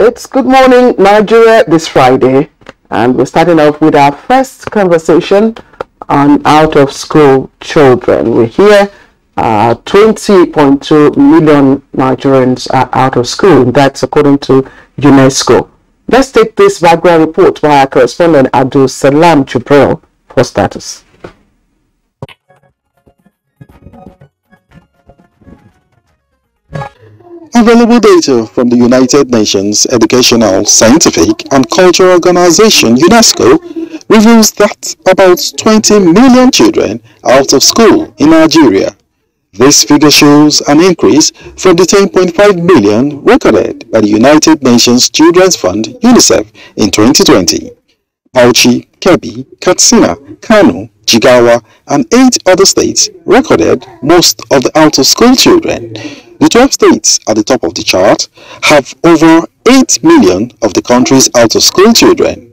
It's Good Morning Nigeria this Friday, and we're starting off with our first conversation on out-of-school children. We hear 20.2 million Nigerians are out of school. That's according to UNESCO. Let's take this background report by our correspondent Abdul Salam Jubril for status. Available data from the United Nations Educational, Scientific and Cultural Organization, UNESCO, reveals that about 20 million children are out of school in Nigeria. This figure shows an increase from the 10.5 million recorded by the United Nations Children's Fund, UNICEF, in 2020. Bauchi, Kebbi, Katsina, Kano, Jigawa, and 8 other states recorded most of the out-of-school children. The 12 states at the top of the chart have over 8 million of the country's out-of-school children.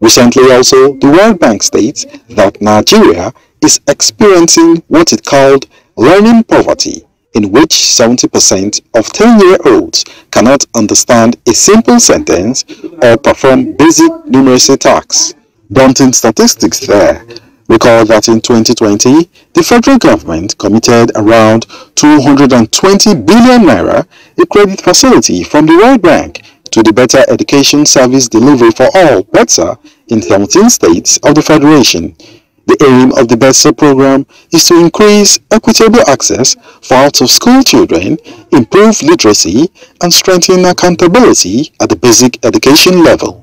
Recently also, the World Bank states that Nigeria is experiencing what it called learning poverty, in which 70% of 10-year-olds cannot understand a simple sentence or perform basic numeracy tasks. Daunting statistics there. Recall that in 2020, the federal government committed around 220 billion naira, a credit facility from the World Bank, to the Better Education Service Delivery for All (BETSA) in 17 states of the Federation. The aim of the BETSA program is to increase equitable access for out-of-school children, improve literacy, and strengthen accountability at the basic education level.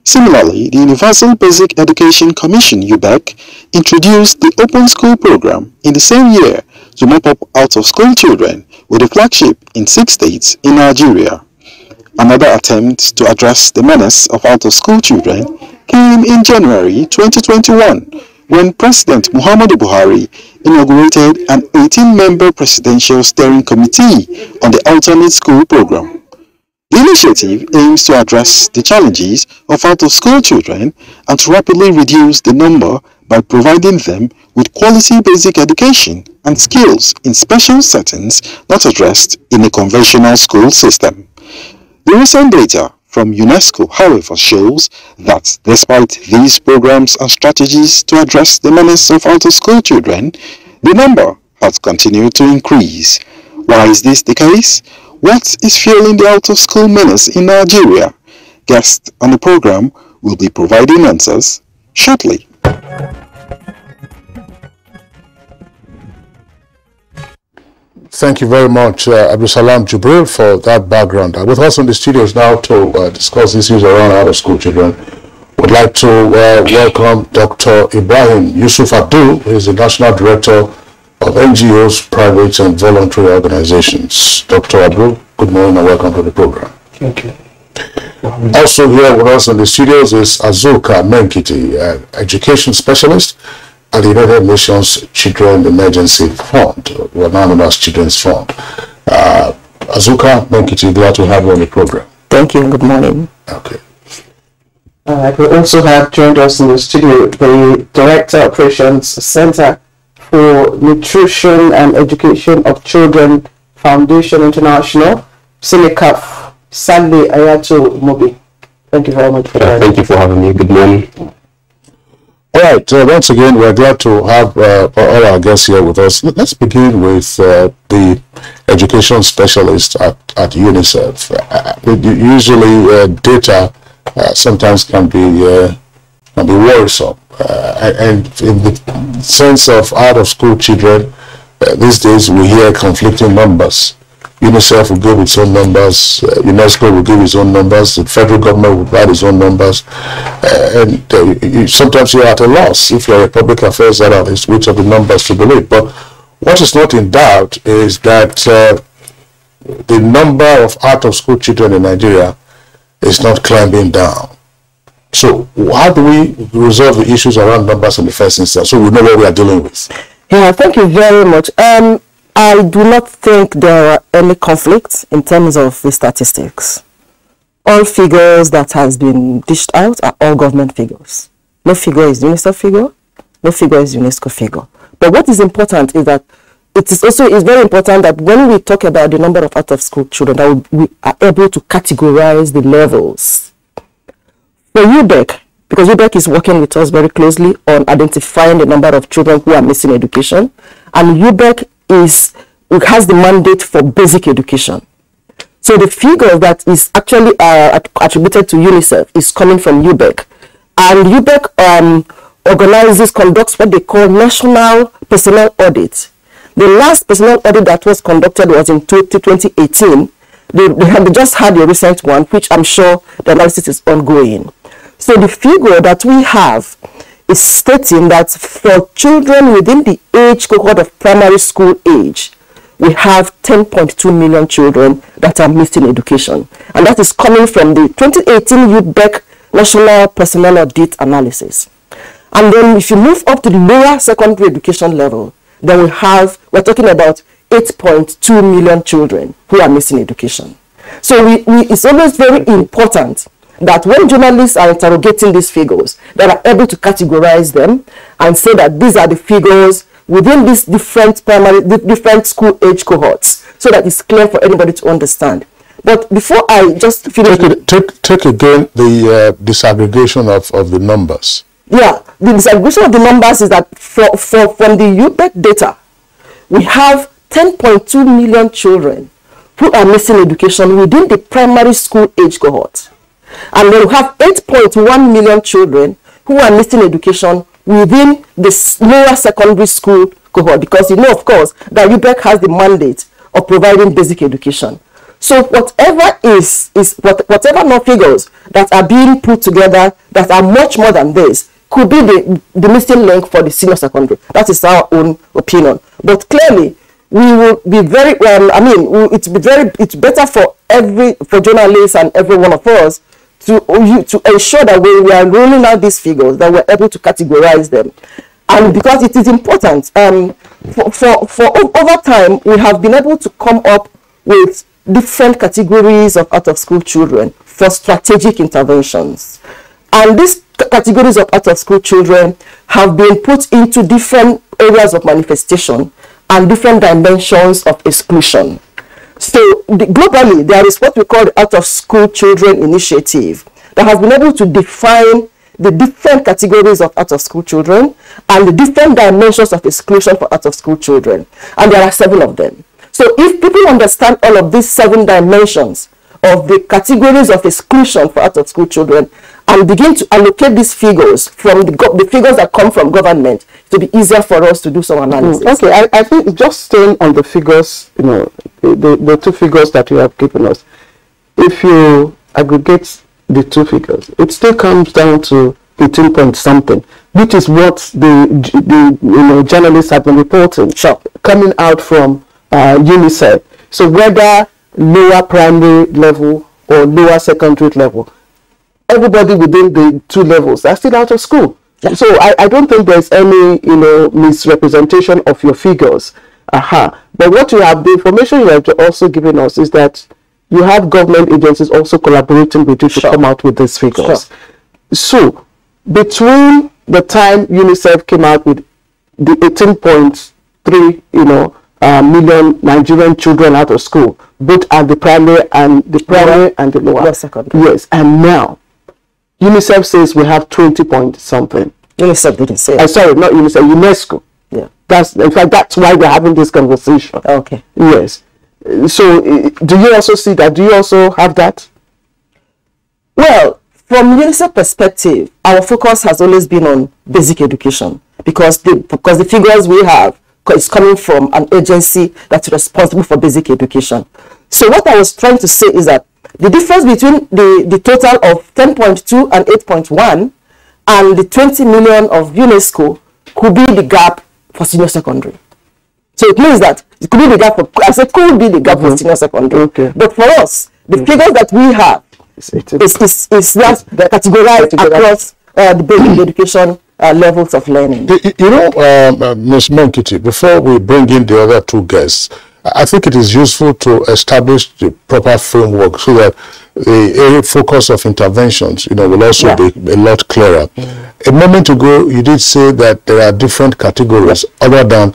Similarly, the Universal Basic Education Commission (UBEC) introduced the Open School program in the same year to mop up out-of-school children, with a flagship in 6 states in Nigeria. Another attempt to address the menace of out-of-school children came in January 2021 when President Muhammadu Buhari inaugurated an 18-member Presidential Steering Committee on the Alternate School Program. The initiative aims to address the challenges of out-of-school children and to rapidly reduce the number by providing them with quality basic education and skills in special settings not addressed in a conventional school system. The recent data from UNESCO, however, shows that despite these programs and strategies to address the menace of out-of-school children, the number has continued to increase. Why is this the case? What is fueling the out-of-school menace in Nigeria? Guests on the program will be providing answers shortly. Thank you very much, Abdul Salam Jubril, for that background. With us in the studios now to discuss issues around out-of-school children, we'd like to welcome Dr. Ibrahim Yusuf Abdul, who is the National Director of NGOs, private and voluntary organizations. Dr. Abdul, good morning and welcome to the program. Thank you. Also here with us in the studios is Azuka Menkiti, education specialist at the United Nations Children Emergency Fund, or now known as Children's Fund. Azuka Menkiti, glad to have you on the program. Thank you and good morning. Okay. We also have joined us in the studio the Director Operations Center for Nutrition and Education of Children Foundation International, Sinicaf, Sadly Ayato Mobi. Thank you very much for that. Thank you for having me. Good morning. All right, once again, we're glad to have all our guests here with us. Let's begin with the education specialist at UNICEF. Usually data sometimes can be worrisome. And in the sense of out-of-school children, these days we hear conflicting numbers. UNICEF will give its own numbers, UNESCO will give its own numbers, the federal government will provide its own numbers, and sometimes you're at a loss if you're a public affairs analyst which of the numbers to believe. But what is not in doubt is that the number of out-of-school children in Nigeria is not climbing down. So how do we resolve the issues around numbers in the first instance so we know what we are dealing with? Yeah, thank you very much. I do not think there are any conflicts in terms of the statistics. All figures that has been dished out are all government figures. No figure is UNICEF figure, no figure is UNESCO figure. But what is important is that it's very important that when we talk about the number of out-of-school children, that we are able to categorize the levels. For UBEC, because UBEC is working with us very closely on identifying the number of children who are missing education, and UBEC has the mandate for basic education. So the figure that is actually attributed to UNICEF is coming from UBEC, and UBEC conducts what they call national personnel audit. The last personnel audit that was conducted was in 2018. They just had a recent one, which I'm sure the analysis is ongoing. So the figure that we have is stating that for children within the age cohort of primary school age, we have 10.2 million children that are missing education. And that is coming from the 2018 UBEC National Personnel Audit Analysis. And then if you move up to the lower secondary education level, then we're talking about 8.2 million children who are missing education. So it's always very important that when journalists are interrogating these figures, they are able to categorize them and say that these are the figures within these different school age cohorts, so that it's clear for anybody to understand. But before I just finish, take again the disaggregation of the numbers. Yeah, the disaggregation of the numbers is that from the UBEC data, we have 10.2 million children who are missing education within the primary school age cohort. And then we have 8.1 million children who are missing education within the lower secondary school cohort, because you know, of course, that UBEC has the mandate of providing basic education. So whatever no figures that are being put together that are much more than this could be the missing link for the senior secondary. That is our own opinion. But clearly, we will be very it's better for journalists and every one of us to ensure that when we are rolling out these figures, that we're able to categorize them. And because it is important, for over time, we have been able to come up with different categories of out-of-school children for strategic interventions. And these categories of out-of-school children have been put into different areas of manifestation and different dimensions of exclusion. So globally, there is what we call the Out-of-School Children Initiative that has been able to define the different categories of out-of-school children and the different dimensions of exclusion for out-of-school children. And there are 7 of them. So if people understand all of these 7 dimensions of the categories of exclusion for out-of-school children and begin to allocate these figures from the figures that come from government, to be easier for us to do some analysis. Okay, I think just staying on the figures, the 2 figures that you have given us, if you aggregate the 2 figures, it still comes down to 18 point something, which is what the journalists have been reporting, coming out from UNICEF. So whether lower primary level or lower secondary level, everybody within the 2 levels are still out of school. Yeah. So I don't think there's any misrepresentation of your figures. But what you have, the information you have also given us is that you have government agencies also collaborating with you to come out with these figures. So between the time UNICEF came out with the 18.3 million Nigerian children out of school, both at the primary and the lower secondary. Yes, and now UNICEF says we have 20 point something. UNICEF didn't say. Sorry, not UNICEF, UNESCO. Yeah. That's why we're having this conversation. Okay. Yes. So do you also see that? Do you also have that? Well, from UNICEF perspective, our focus has always been on basic education because the figures we have is coming from an agency that's responsible for basic education. So what I was trying to say is that the difference between the total of 10.2 and 8.1 and the 20 million of UNESCO could be the gap for senior secondary. So it means that it could be the gap for senior secondary. Okay. But for us, the figures that we have is not categorized across the basic education levels of learning. Ms. Monkiti, before we bring in the other 2 guests, I think it is useful to establish the proper framework so that the area focus of interventions, will also be a lot clearer. A moment ago, you did say that there are different categories other than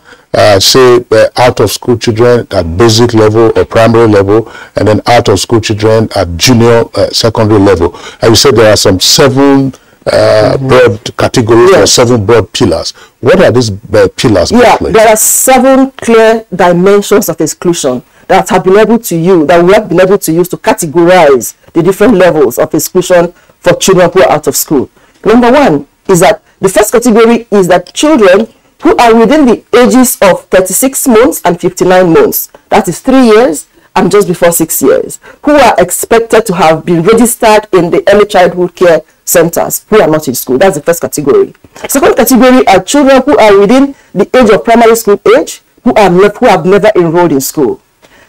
say out of school children at basic level or primary level, and then out of school children at junior secondary level. And you said there are some 7 broad categories or 7 broad pillars. What are these pillars? Yeah, there are 7 clear dimensions of exclusion that have been able to use, that we have been able to use to categorize the different levels of exclusion for children who are out of school. Number 1 is that the first category is that children who are within the ages of 36 months and 59 months, that is 3 years and just before 6 years, who are expected to have been registered in the early childhood care centers, who are not in school. That's the first category. Second category are children who are within the age of primary school age, who have never enrolled in school.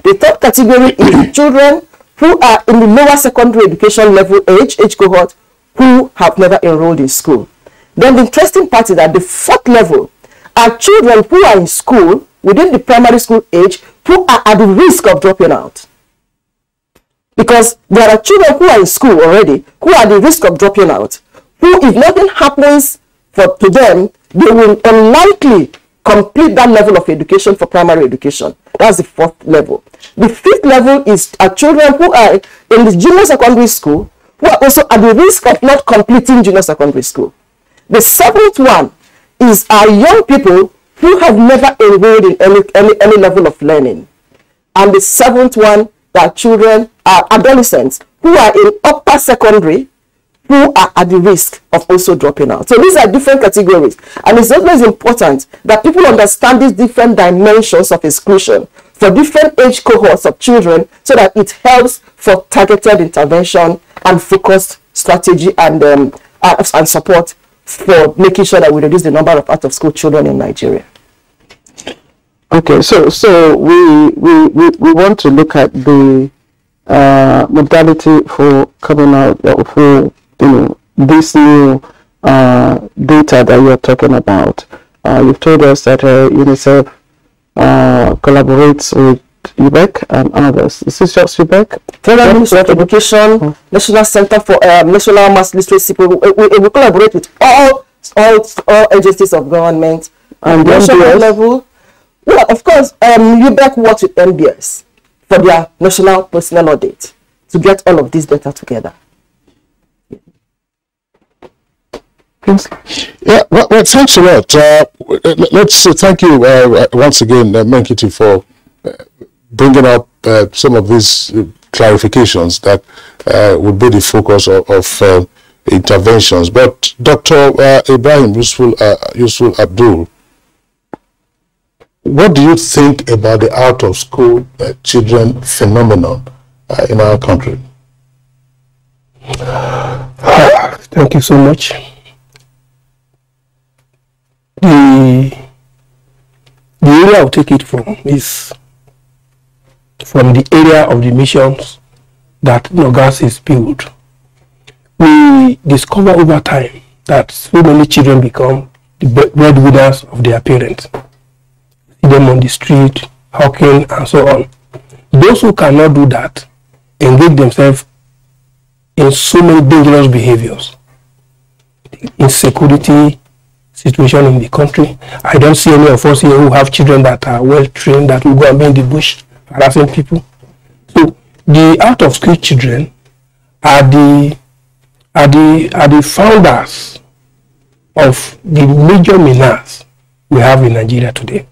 The third category is children who are in the lower secondary education level age cohort, who have never enrolled in school. Then the interesting part is that the fourth level are children who are in school within the primary school age, who are at the risk of dropping out. Because there are children who are in school already, who are at the risk of dropping out, who, if nothing happens to them, they will unlikely complete that level of education for primary education. That's the fourth level. The fifth level is children who are in the junior secondary school, who are also at the risk of not completing junior secondary school. The seventh one is our young people who have never enrolled in any level of learning. And the seventh one, that children are adolescents who are in upper secondary, who are at the risk of also dropping out. So these are different categories. And it's always important that people understand these different dimensions of exclusion for different age cohorts of children, so that it helps for targeted intervention and focused strategy and support for making sure that we reduce the number of out-of-school children in Nigeria. Okay, so we want to look at the modality for coming out for this new data that you are talking about. You've told us that UNICEF collaborates with UBEC and others. Is this just UBEC? Federal Ministry of Education, National Center for National Mass Literacy. We collaborate with all agencies of government and national level. Well, of course, UBEC works with NBS for their national personnel audit to get all of this data together. Yeah, well, thanks a lot. Let's say thank you once again, Menkiti, for bringing up some of these clarifications that would be the focus of interventions. But Dr. Ibrahim Yusuf Abdul, what do you think about the out-of-school children phenomenon in our country? Thank you so much. The area I'll take it from is from the area of the missions that Nogas is built. We discover over time that so many children become the breadwinners of their parents. See them on the street, hawking, and so on. Those who cannot do that engage themselves in so many dangerous behaviors. Insecurity situation in the country. I don't see any of us here who have children that are well trained that will go and be in the bush harassing people. So the out of school children are the founders of the major menace we have in Nigeria today.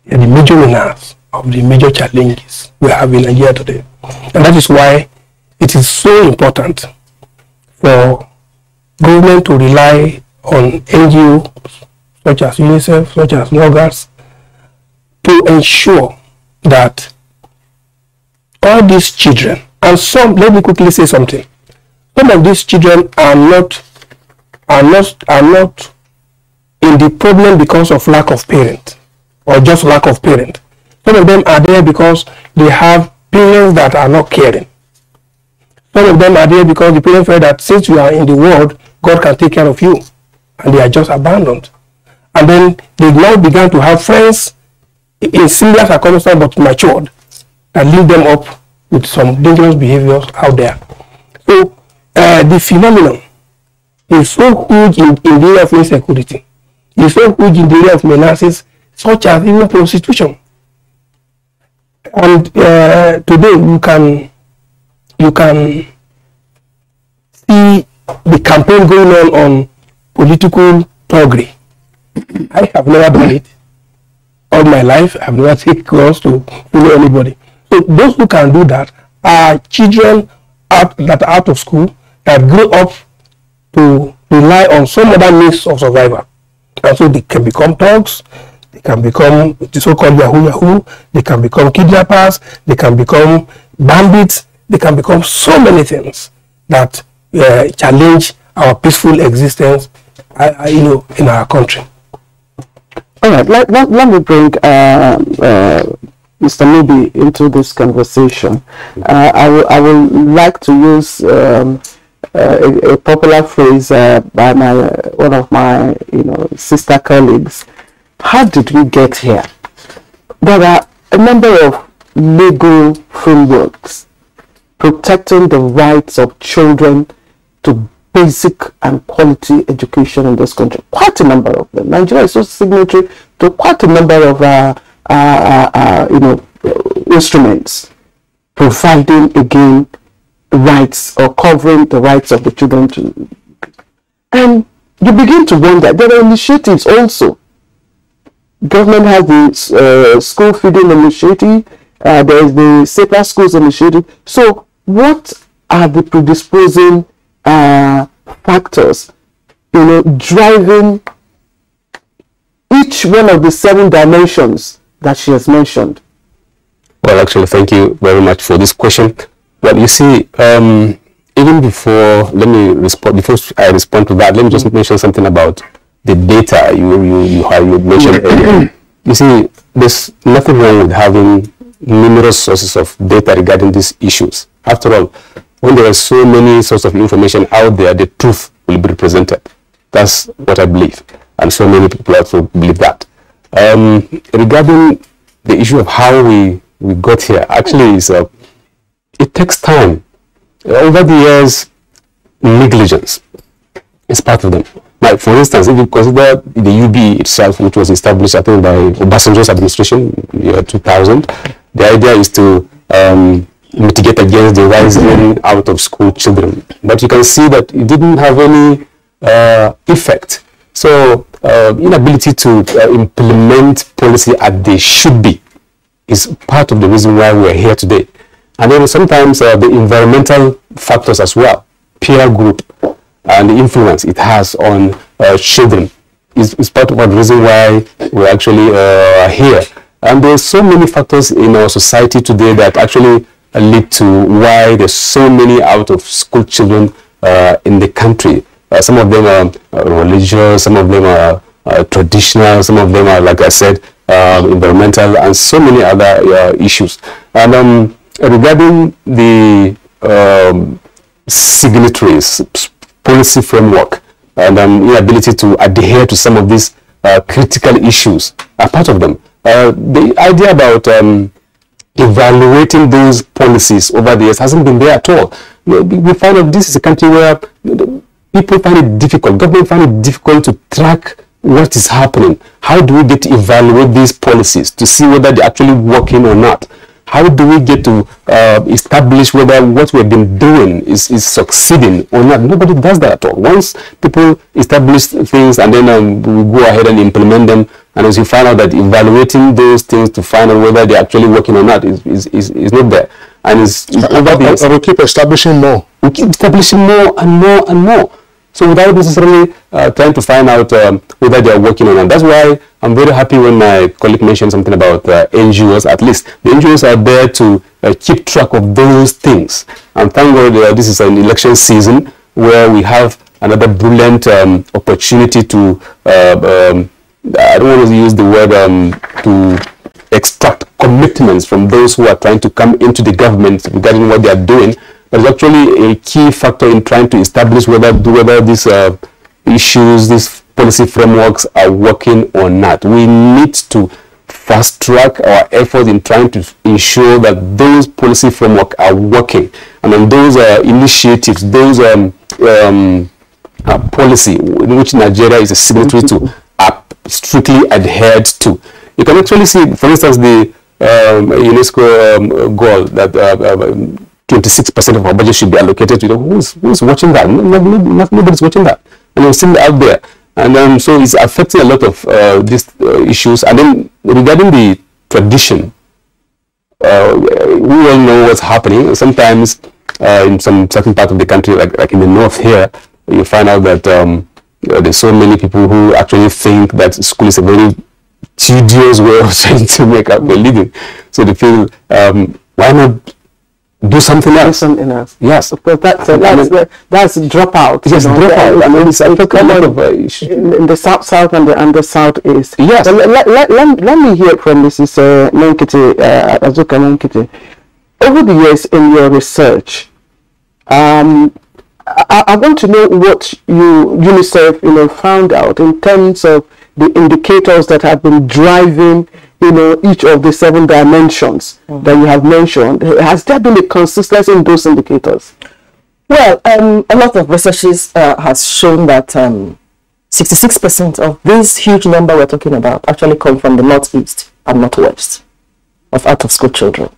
They are the major menace of the major challenges we have in Nigeria today. And that is why it is so important for government to rely on NGOs such as UNICEF, such as NOGAS, to ensure that all these children, and some, let me quickly say something, some of these children are not in the problem because of lack of parent or just lack of parent. Some of them are there because they have parents that are not caring. Some of them are there because the parents feel that since you are in the world, God can take care of you, and they are just abandoned. And then they now began to have friends in similar circumstances but matured that lead them up with some dangerous behaviors out there. So the phenomenon is so huge in the area of insecurity. It's so huge in the area of menaces such as even prostitution. And today you can see the campaign going on political thuggery. I have never done it all my life. I've never taken calls to follow anybody. So those who can do that are children that are out of school that grew up to rely on some other means of survival. And so they can become thugs, they can become the so-called Yahoo, they can become kidnappers, they can become bandits, they can become so many things that challenge our peaceful existence, in our country. All right, let me bring Mr. Nubi into this conversation. I would like to use a popular phrase by one of my sister colleagues. How did we get here? There are a number of legal frameworks protecting the rights of children to basic and quality education in this country. Quite a number of them. Nigeria is also signatory to quite a number of instruments providing again rights or covering the rights of the children to. And you begin to wonder, there are initiatives also. Government has the school feeding initiative, there is the safer schools initiative. So what are the predisposing factors, driving each one of the 7 dimensions that she has mentioned? Well, actually, thank you very much for this question. Well, you see, even before, before I respond to that, let me just mention something about the data you mentioned earlier. You see, there's nothing wrong with having numerous sources of data regarding these issues. After all, when there are so many sources of information out there, the truth will be represented. That's what I believe. And so many people also believe that. Regarding the issue of how we got here, actually, it takes time. Over the years, negligence is part of them. Like, for instance, if you consider the UB itself, which was established, I think, by Obasanjo's administration in the year 2000, the idea is to mitigate against the rising out of school children. But you can see that it didn't have any effect. So inability to implement policy as they should be is part of the reason why we're here today. And then sometimes the environmental factors as well, peer group, and the influence it has on children is part of the reason why we're actually here. And there's so many factors in our society today that actually lead to why there's so many out of school children in the country. Some of them are religious, some of them are traditional, some of them are, like I said, environmental, and so many other issues. And regarding the signatories, policy framework, and inability to adhere to some of these critical issues are part of them. The idea about evaluating those policies over the years hasn't been there at all. We find that this is a country where people find it difficult, government find it difficult to track what is happening. How do we get to evaluate these policies to see whether they're actually working or not? How do we get to establish whether what we've been doing is succeeding or not? Nobody does that at all. Once people establish things and then we go ahead and implement them, and as you find out that evaluating those things to find out whether they're actually working or not is not there. And we keep establishing more. We keep establishing more and more and more. So without necessarily trying to find out whether they are working or not. That's why I'm very happy when my colleague mentioned something about NGOs. At least the NGOs are there to keep track of those things. And thank God this is an election season where we have another brilliant opportunity to, I don't want to use the word to extract commitments from those who are trying to come into the government regarding what they are doing. But it's actually a key factor in trying to establish whether these issues, these policy frameworks are working or not. We need to fast track our efforts in trying to ensure that those policy frameworks are working. And then those initiatives, those policy in which Nigeria is a signatory to, are strictly adhered to. You can actually see, for instance, the UNESCO goal that 26% of our budget should be allocated to. Who's watching that? Nobody's watching that, and it's still out there. And so it's affecting a lot of these issues. And then regarding the tradition, we all know what's happening. Sometimes in some certain part of the country, like in the north here, you find out that there's so many people who actually think that school is a very tedious way of trying to make up a living. So they feel, why not do something else? Something else. Yes. Because that's dropout. Yes, dropout. I mean, it's a lot of in the south and the southeast. Yes. Let me hear from Mrs. Menkiti, Azuka Menkiti. Over the years in your research, I want to know what UNICEF found out in terms of the indicators that have been driving each of the 7 dimensions that you have mentioned. Has there been a consistency in those indicators? Well, a lot of researches has shown that 66% of this huge number we're talking about actually come from the northeast and northwest of out-of-school children,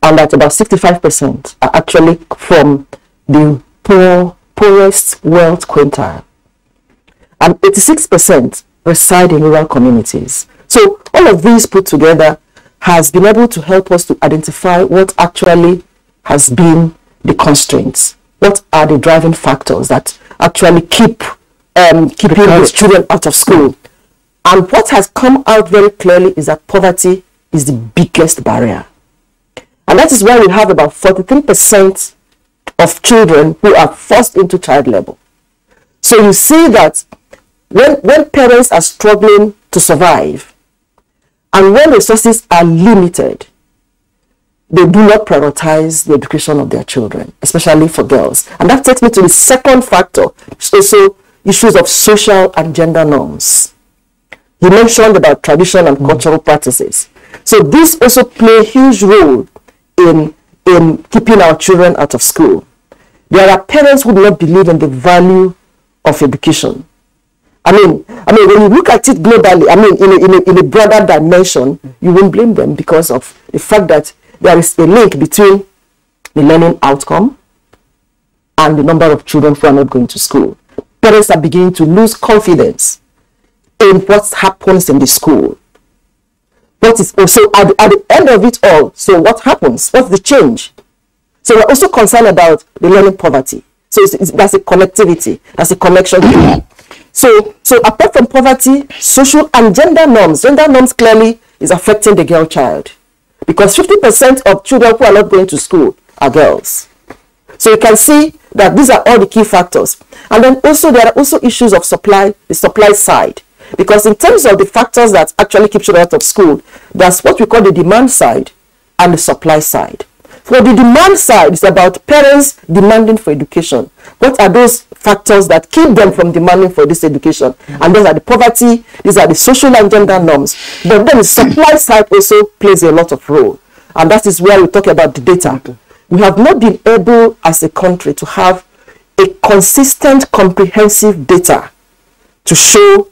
and that about 65% are actually from the poorest wealth quintile, and 86% reside in rural communities. So all of these put together has been able to help us to identify what actually has been the constraints. What are the driving factors that actually keeping these children out of school? And what has come out very clearly is that poverty is the biggest barrier. And that is why we have about 43% of children who are forced into child labor. So you see that when parents are struggling to survive and when resources are limited, they do not prioritize the education of their children, especially for girls. And that takes me to the second factor, also issues of social and gender norms. You mentioned about tradition and cultural practices. So this also play a huge role in keeping our children out of school. There are parents who do not believe in the value of education. I mean, when you look at it globally, in a broader dimension, you won't blame them because of the fact that there is a link between the learning outcome and the number of children who are not going to school. Parents are beginning to lose confidence in what happens in the school. What is also at the end of it all, so what happens? What's the change? So we're also concerned about the learning poverty. So that's a connectivity, that's a connection. So apart from poverty, social and gender norms clearly is affecting the girl child, because 50% of children who are not going to school are girls. So you can see that these are all the key factors. And then also there are also issues of supply, the supply side. Because in terms of the factors that actually keep children out of school, that's what we call the demand side and the supply side. For the demand side, it's about parents demanding for education. What are those factors that keep them from demanding for this education? And those are the poverty, these are the social and gender norms. But then the supply side also plays a lot of role. And that is where we talk about the data. We have not been able as a country to have a consistent, comprehensive data to show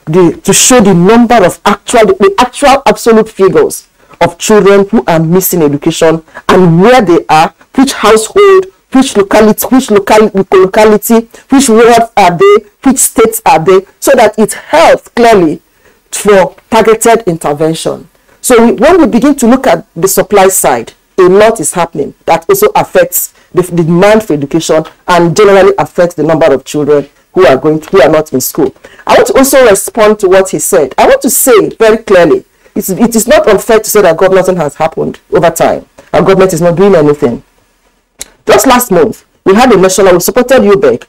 the number of actual absolute figures of children who are missing education and where they are, which household, which locality, which wards are they, which states are they, so that it helps clearly for targeted intervention. So when we begin to look at the supply side, a lot is happening that also affects the demand for education and generally affects the number of children who are not in school. I want to also respond to what he said. I want to say very clearly, it is not unfair to say that nothing has happened over time. Our government is not doing anything. Just last month, we supported UBEC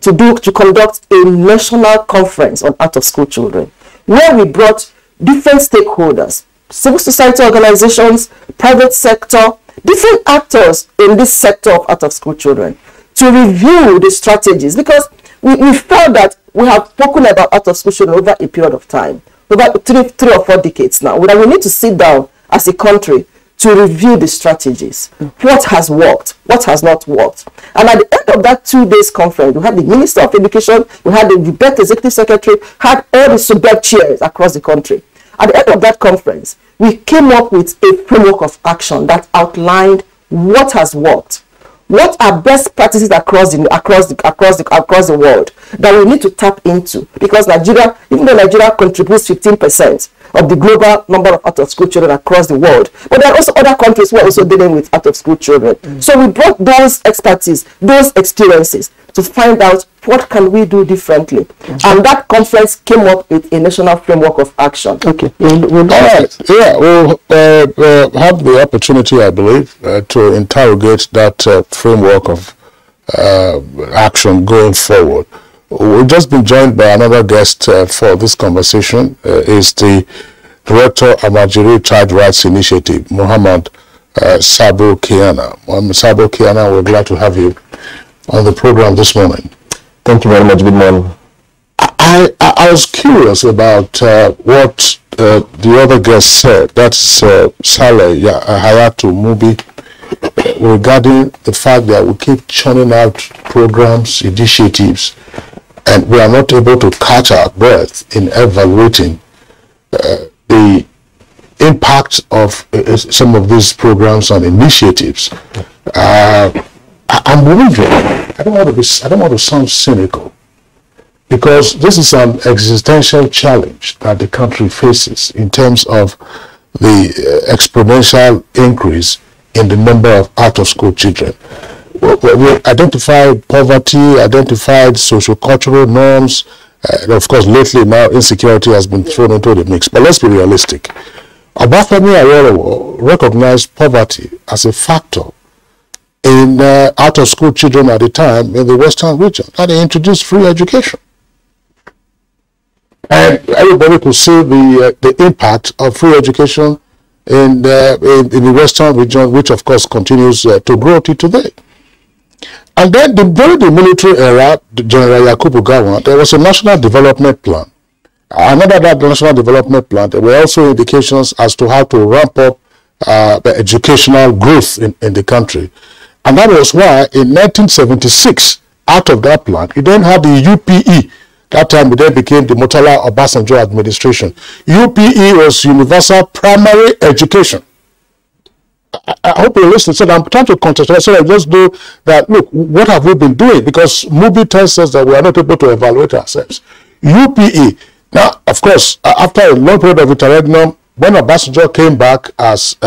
to conduct a national conference on out-of-school children, where we brought different stakeholders, civil society organizations, private sector, different actors in this sector of out-of-school children to review the strategies, because we felt that we have spoken about out-of-school children over a period of time, over three or four decades now, that we need to sit down as a country to review the strategies. What has worked? What has not worked? And at the end of that 2 days conference, we had the Minister of Education, we had the UBEC Executive Secretary, had all the SUBEC chairs across the country. At the end of that conference, we came up with a framework of action that outlined what has worked, what are best practices across the world that we need to tap into, because Nigeria, even though Nigeria contributes 15% of the global number of out-of-school children across the world, but there are also other countries who are also dealing with out-of-school children. So we brought those expertise, those experiences, to find out what can we do differently. And that conference came up with a national framework of action. Okay. All right. Yeah, we'll have the opportunity, I believe, to interrogate that framework of action going forward. We've just been joined by another guest for this conversation. Is the Director of Amajiri Child Rights Initiative, Muhammad Sabo Kiana. Sabo Kiana, we're glad to have you on the program this morning. Thank you very much. Good morning. I was curious about what the other guest said. That's Saleh Hayatu Mubi, regarding the fact that we keep churning out programs, initiatives, and we are not able to catch our breath in evaluating the impact of some of these programs and initiatives. I'm wondering, I don't want to sound cynical, because this is an existential challenge that the country faces in terms of the exponential increase in the number of out-of-school children. We identified poverty, identified social-cultural norms, and of course lately now insecurity has been thrown into the mix. But let's be realistic. Obafemi Awolowo recognized poverty as a factor in out-of-school children at the time in the Western region, and he introduced free education. And everybody could see the impact of free education in the Western region, which of course continues to grow till today. And then during the military era, General Yakubu Gowon, there was a national development plan. Another that national development plan, there were also indications as to how to ramp up the educational growth in the country. And that was why in 1976, out of that plan, you then had the UPE. That time it then became the Murtala Obasanjo administration. UPE was Universal Primary Education. I hope you're listening. So I'm trying to contextualize so that just know that, look, what have we been doing? Because Mubi tells us that we are not able to evaluate ourselves. UPE. Now, of course, after a long period of interregnum, when Obasanjo came back as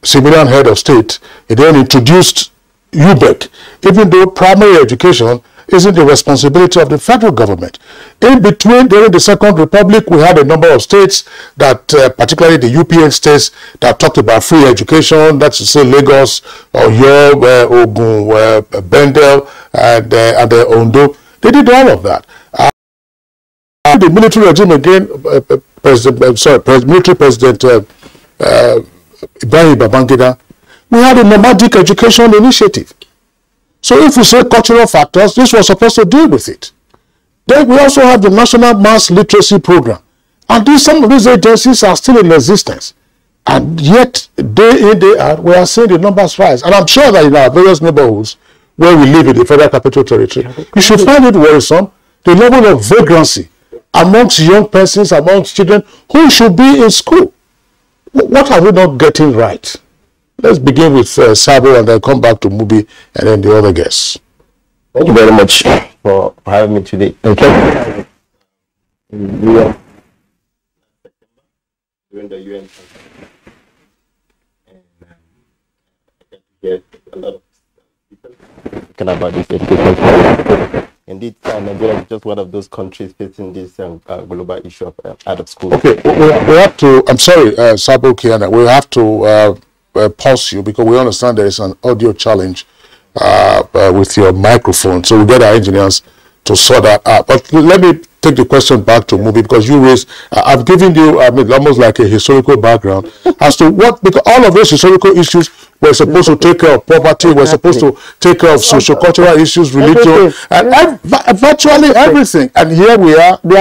civilian head of state, he then introduced UBEC, even though primary education isn't the responsibility of the federal government. In between, during the Second Republic, we had a number of states that, particularly the UPN states, that talked about free education. That's to say Lagos, Oyo, Ogun, Bendel, and Ondo. They did all of that. The military regime again, military president Ibrahim Babangida, we had a nomadic education initiative. So if we say cultural factors, this was supposed to deal with it. Then we also have the National Mass Literacy Program. And some of these agencies are still in existence. And yet, day in, day out, we are seeing the numbers rise. And I'm sure that in our various neighborhoods where we live in the Federal Capital Territory, you should find it worrisome, the level of vagrancy amongst young persons, amongst children who should be in school. What are we not getting right? Let's begin with Sabo and then come back to Mubi and then the other guests. Thank you very much for having me today. Okay. During the UN and I get a lot of people talking about this education. Indeed, Nigeria is just one of those countries facing this global issue of out of school. Okay, we have to, I'm sorry, Sabo Kiana, we have to pause you because we understand there is an audio challenge with your microphone. So we get our engineers to sort that out. But let me take the question back to Mubi because you raised, I've given you almost like a historical background as to what, because all of those historical issues were supposed to take care of poverty, we're supposed to take care of social cultural issues, religion, and virtually everything. And here we are. The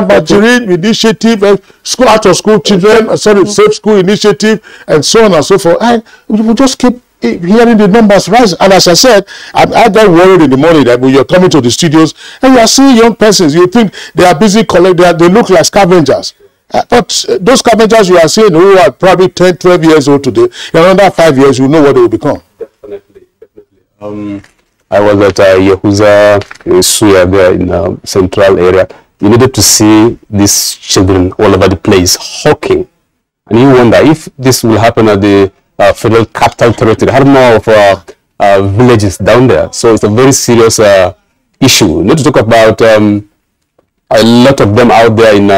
Amajiri initiative, school out of school children, safe school initiative, and so on and so forth. And we just keep hearing the numbers rise. And as I said, I got worried in the morning that when you're coming to the studios and you are seeing young persons, you think they are busy collecting, they look like scavengers. But those scavengers you are seeing who are probably 10, 12 years old today, in another 5 years, you know what they will become. Definitely. I was at Yahuza in Suya there in central area. You needed to see these children all over the place hawking. And you wonder if this will happen at the Federal Capital Territory, how more of villages down there. So it's a very serious issue. We need to talk about a lot of them out there in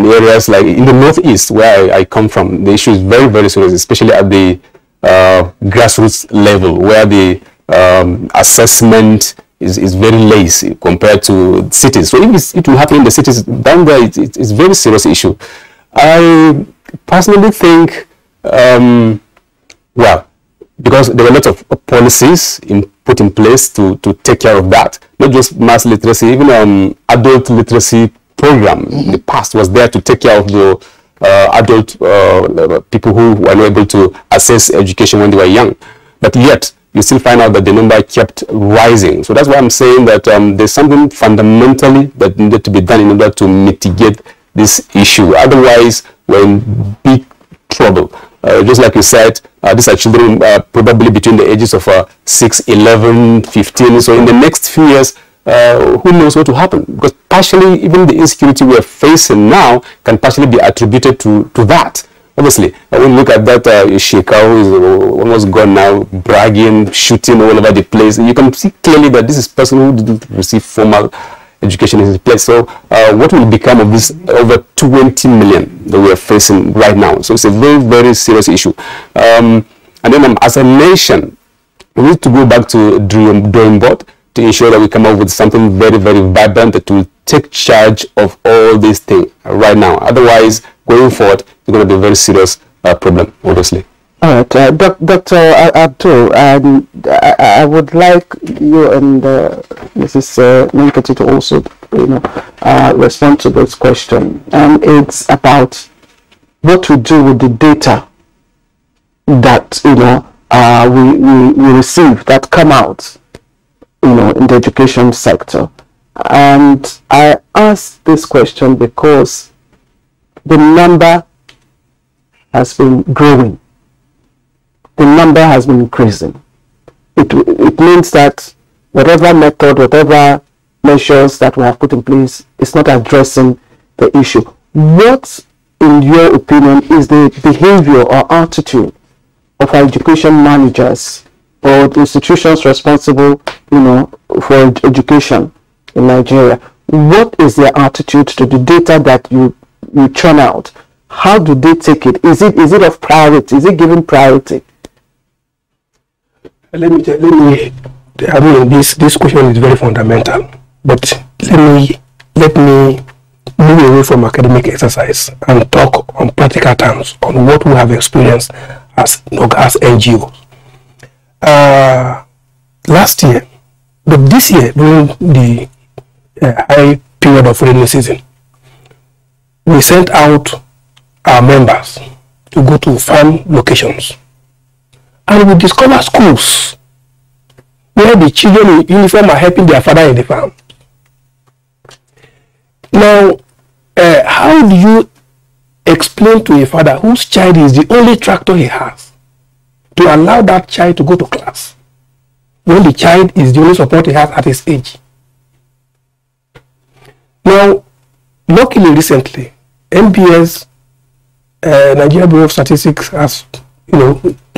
areas like in the northeast where I come from. The issue is very, very serious, especially at the grassroots level where the assessment is very lazy compared to cities. So if it will happen in the cities down there, it's a very serious issue. I personally think, well, because there were a lot of policies put in place to take care of that, not just mass literacy, even adult literacy program in the past was there to take care of the adult people who were not able to access education when they were young. But yet, you still find out that the number kept rising. So that's why I'm saying that there's something fundamentally that needed to be done in order to mitigate this issue. Otherwise, we're in big trouble. Just like you said, these are children probably between the ages of 6, 11, 15. So in the next few years, who knows what will happen? Because partially, even the insecurity we're facing now can partially be attributed to that. Obviously, when we look at that Sheikha who is almost gone now, bragging, shooting all over the place, you can see clearly that this is a person who didn't receive formal education in his place. So what will become of this over 20 million that we are facing right now? So it's a very, very serious issue. And then as a nation, we need to go back to drawing board to ensure that we come up with something very, very vibrant that will take charge of all these things right now. Otherwise, going forward, it's going to be a very serious problem, obviously. All right, Dr. Abdul, I would like you and Mrs. Ninkati to also, respond to this question. And it's about what we do with the data that we receive that come out, in the education sector. And I ask this question because the number has been growing. The number has been increasing. It means that whatever method, whatever measures that we have put in place is not addressing the issue. What, in your opinion, is the behavior or attitude of our education managers or the institutions responsible, for education in Nigeria? What is their attitude to the data that you churn out? How do they take it? Is it of priority? Is it given priority? Let me. I mean, this question is very fundamental. But let me move away from academic exercise and talk on practical terms on what we have experienced as NGOs. Last year, but this year during the high period of rainy season, we sent out our members to go to farm locations, and we discover schools where the children in uniform are helping their father in the farm. Now, how do you explain to a father whose child is the only tractor he has to allow that child to go to class when the child is the only support he has at his age? Now, luckily recently, NBS, Nigeria Bureau of Statistics, has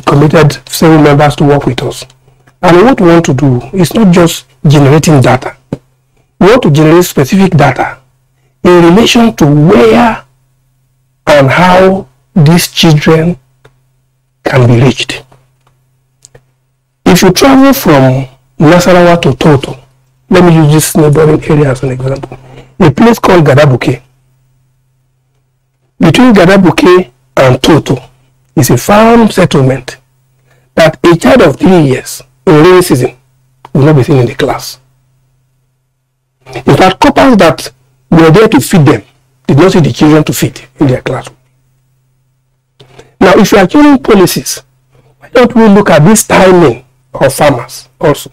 committed several members to work with us. And what we want to do is not just generating data. We want to generate specific data in relation to where and how these children can be reached. If you travel from Nasarawa to Toto, let me use this neighboring area as an example, a place called Gadabuke. Between Gadabuke and Toto is a farm settlement that a child of 3 years in rainy season will not be seen in the class. In fact, couples that were there to feed them did not see the children to feed in their classroom. Now, if you are carrying policies don't we look at this timing of farmers also?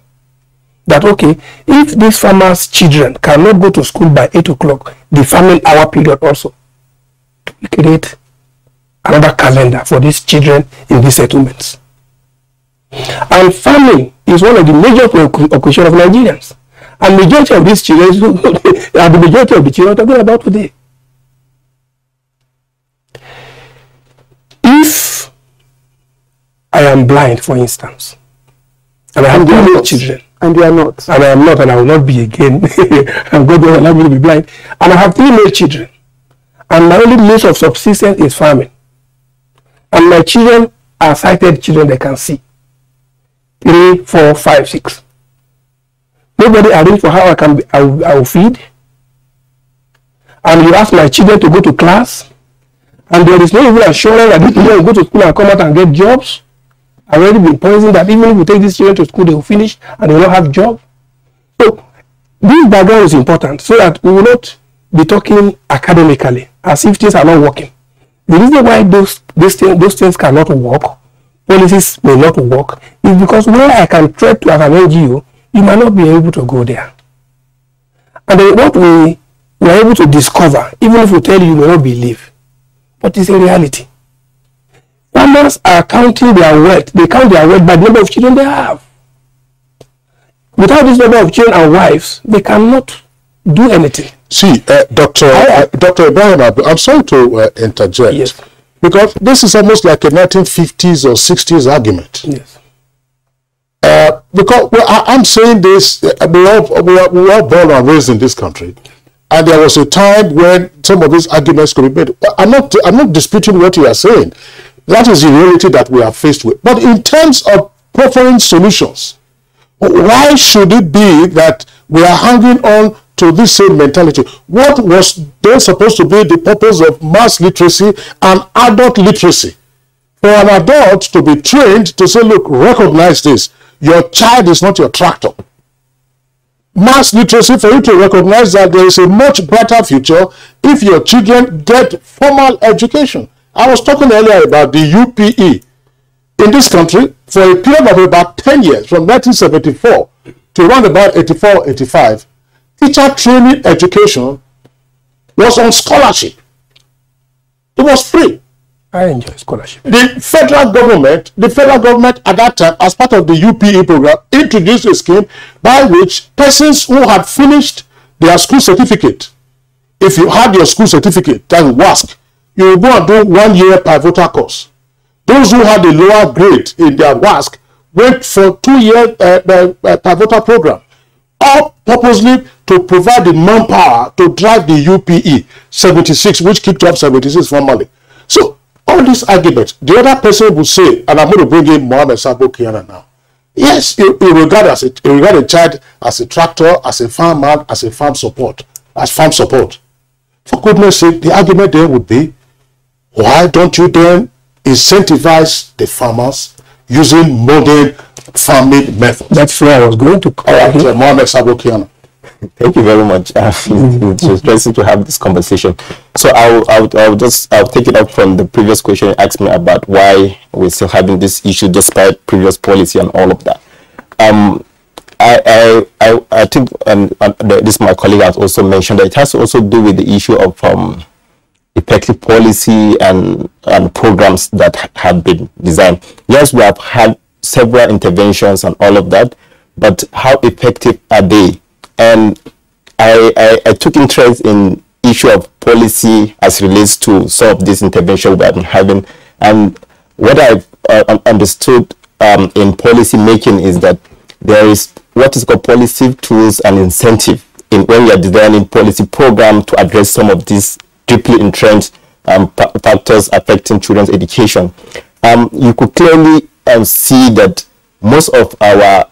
That, okay, if these farmers' children cannot go to school by 8 o'clock, the famine hour period also, we create another calendar for these children in these settlements. And farming is one of the major occupations of Nigerians. And majority of these children are the majority of the children we're talking about today. If I am blind, for instance, and I have 2 little children, and you are not, and I am not, and I will not be again, and God will allow me to be blind, and I have 3 male children, and my only means of subsistence is farming, and my children are sighted children, they can see 3, 4, 5, 6. Nobody arranged for how I will feed. And you ask my children to go to class, and there is no even assurance that these children will go to school and come out and get jobs. I've already been pointing that even if we take these children to school, they will finish and they will not have jobs. So this background is important so that we will not be talking academically as if things are not working. The reason why those things cannot work, policies may not work, is because where I can tread to as an NGO, you might not be able to go there. And then what we are able to discover, even if we tell you, you may not believe, but it's a reality. Farmers are counting their wealth. They count their wealth by the number of children they have. Without this number of children and wives, they cannot do anything. See, Dr. Ibrahim, I'm sorry to interject. Yes. Because this is almost like a 1950s or 60s argument. Yes. Because I'm saying this, we are born and raised in this country, and there was a time when some of these arguments could be made. I'm not disputing what you are saying. That is the reality that we are faced with. But in terms of proffering solutions, why should it be that we are hanging on to this same mentality? What was then supposed to be the purpose of mass literacy and adult literacy? For an adult to be trained to say, look, recognize this. Your child is not your tractor. Mass literacy for you to recognize that there is a much brighter future if your children get formal education. I was talking earlier about the UPE. In this country, for a period of about 10 years, from 1974 to around about 84, 85, teacher training education was on scholarship. It was free. I enjoy scholarship. The federal government at that time, as part of the UPE program, introduced a scheme by which persons who had finished their school certificate, if you had your school certificate, that is WASC, you will go and do 1 year pivotal course. Those who had a lower grade in their WASC went for 2 year pivotal program, all purposely to provide the manpower to drive the UPE 76, which kicked off 76 formally. So all these arguments, the other person will say, and I'm going to bring in Mohammed Sabo Kiana now. Yes, you regard a child as a tractor, as a farmer, as a farm support, as farm support. For goodness sake, the argument there would be, why don't you then incentivize the farmers using modern farming methods? That's where I was going to call Mohammed Sabo Kiana. Thank you very much. It's interesting to have this conversation. So I'll take it up from the previous question you asked me about why we're still having this issue despite previous policy and all of that. I think this my colleague has also mentioned that it has to also do with the issue of effective policy and programs that have been designed. Yes, we have had several interventions and all of that, but how effective are they? And I took interest in issue of policy as relates to some of these interventions we have been having. And what I've understood in policy making is that there is what is called policy tools and incentive in when we are designing policy program to address some of these deeply entrenched factors affecting children's education. You could clearly see that most of our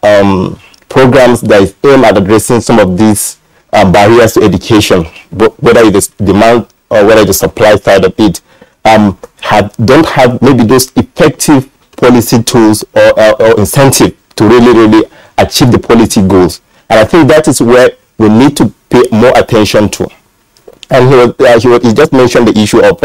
programs that is aimed at addressing some of these barriers to education, whether it is demand or whether it is supply side of it, don't have maybe those effective policy tools or incentive to really achieve the policy goals. And I think that is where we need to pay more attention to. And he just mentioned the issue of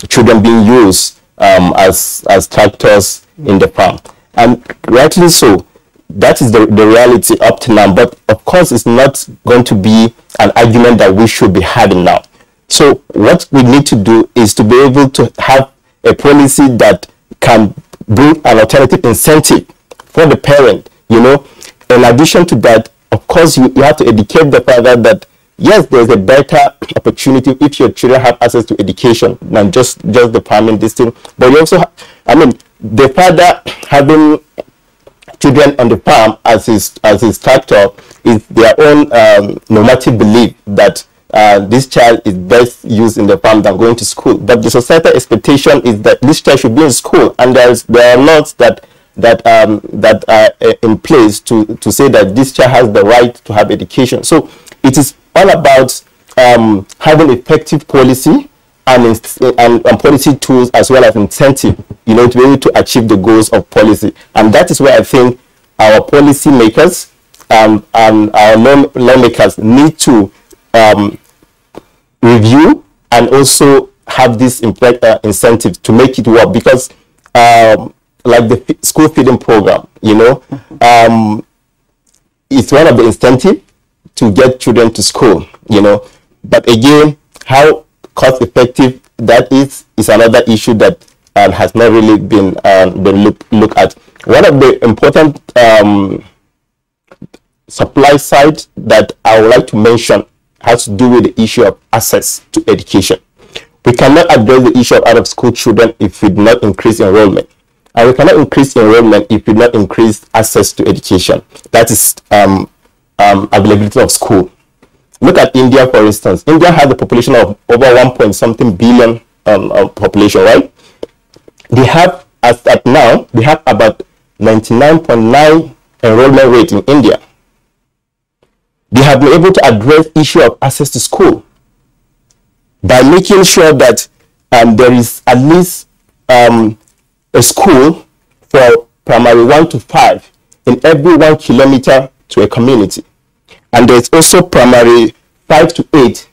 children being used as tractors in the farm. And rightly so, that is the reality up to now. But of course, it's not going to be an argument that we should be having now. So what we need to do is to be able to have a policy that can bring an alternative incentive for the parent, you know. In addition to that, of course, you have to educate the father that yes, there's a better opportunity if your children have access to education than just the farming this thing. But you also I mean, the father having children on the farm as his factor is their own normative belief that this child is best used in the farm than going to school. But the societal expectation is that this child should be in school, and there are laws that are in place to say that this child has the right to have education. So it is all about having effective policy and policy tools as well as incentive, you know, to be able to achieve the goals of policy. And that is where I think our policy makers and our lawmakers need to review and also have this incentive to make it work, because like the school feeding program, you know, it's one of the incentives to get children to school, you know. But again, how cost effective that is another issue that has not really been looked at. One of the important supply side that I would like to mention has to do with the issue of access to education. We cannot address the issue of out-of-school children if we do not increase enrollment. And we cannot increase enrollment if we do not increase access to education. That is availability of school. Look at India, for instance. India has a population of over 1 billion population, right? They have, as at now, they have about 99.9 enrollment rate in India. They have been able to address issue of access to school by making sure that there is at least a school for primary 1 to 5 in every 1 kilometer to a community. And there's also primary 5 to 8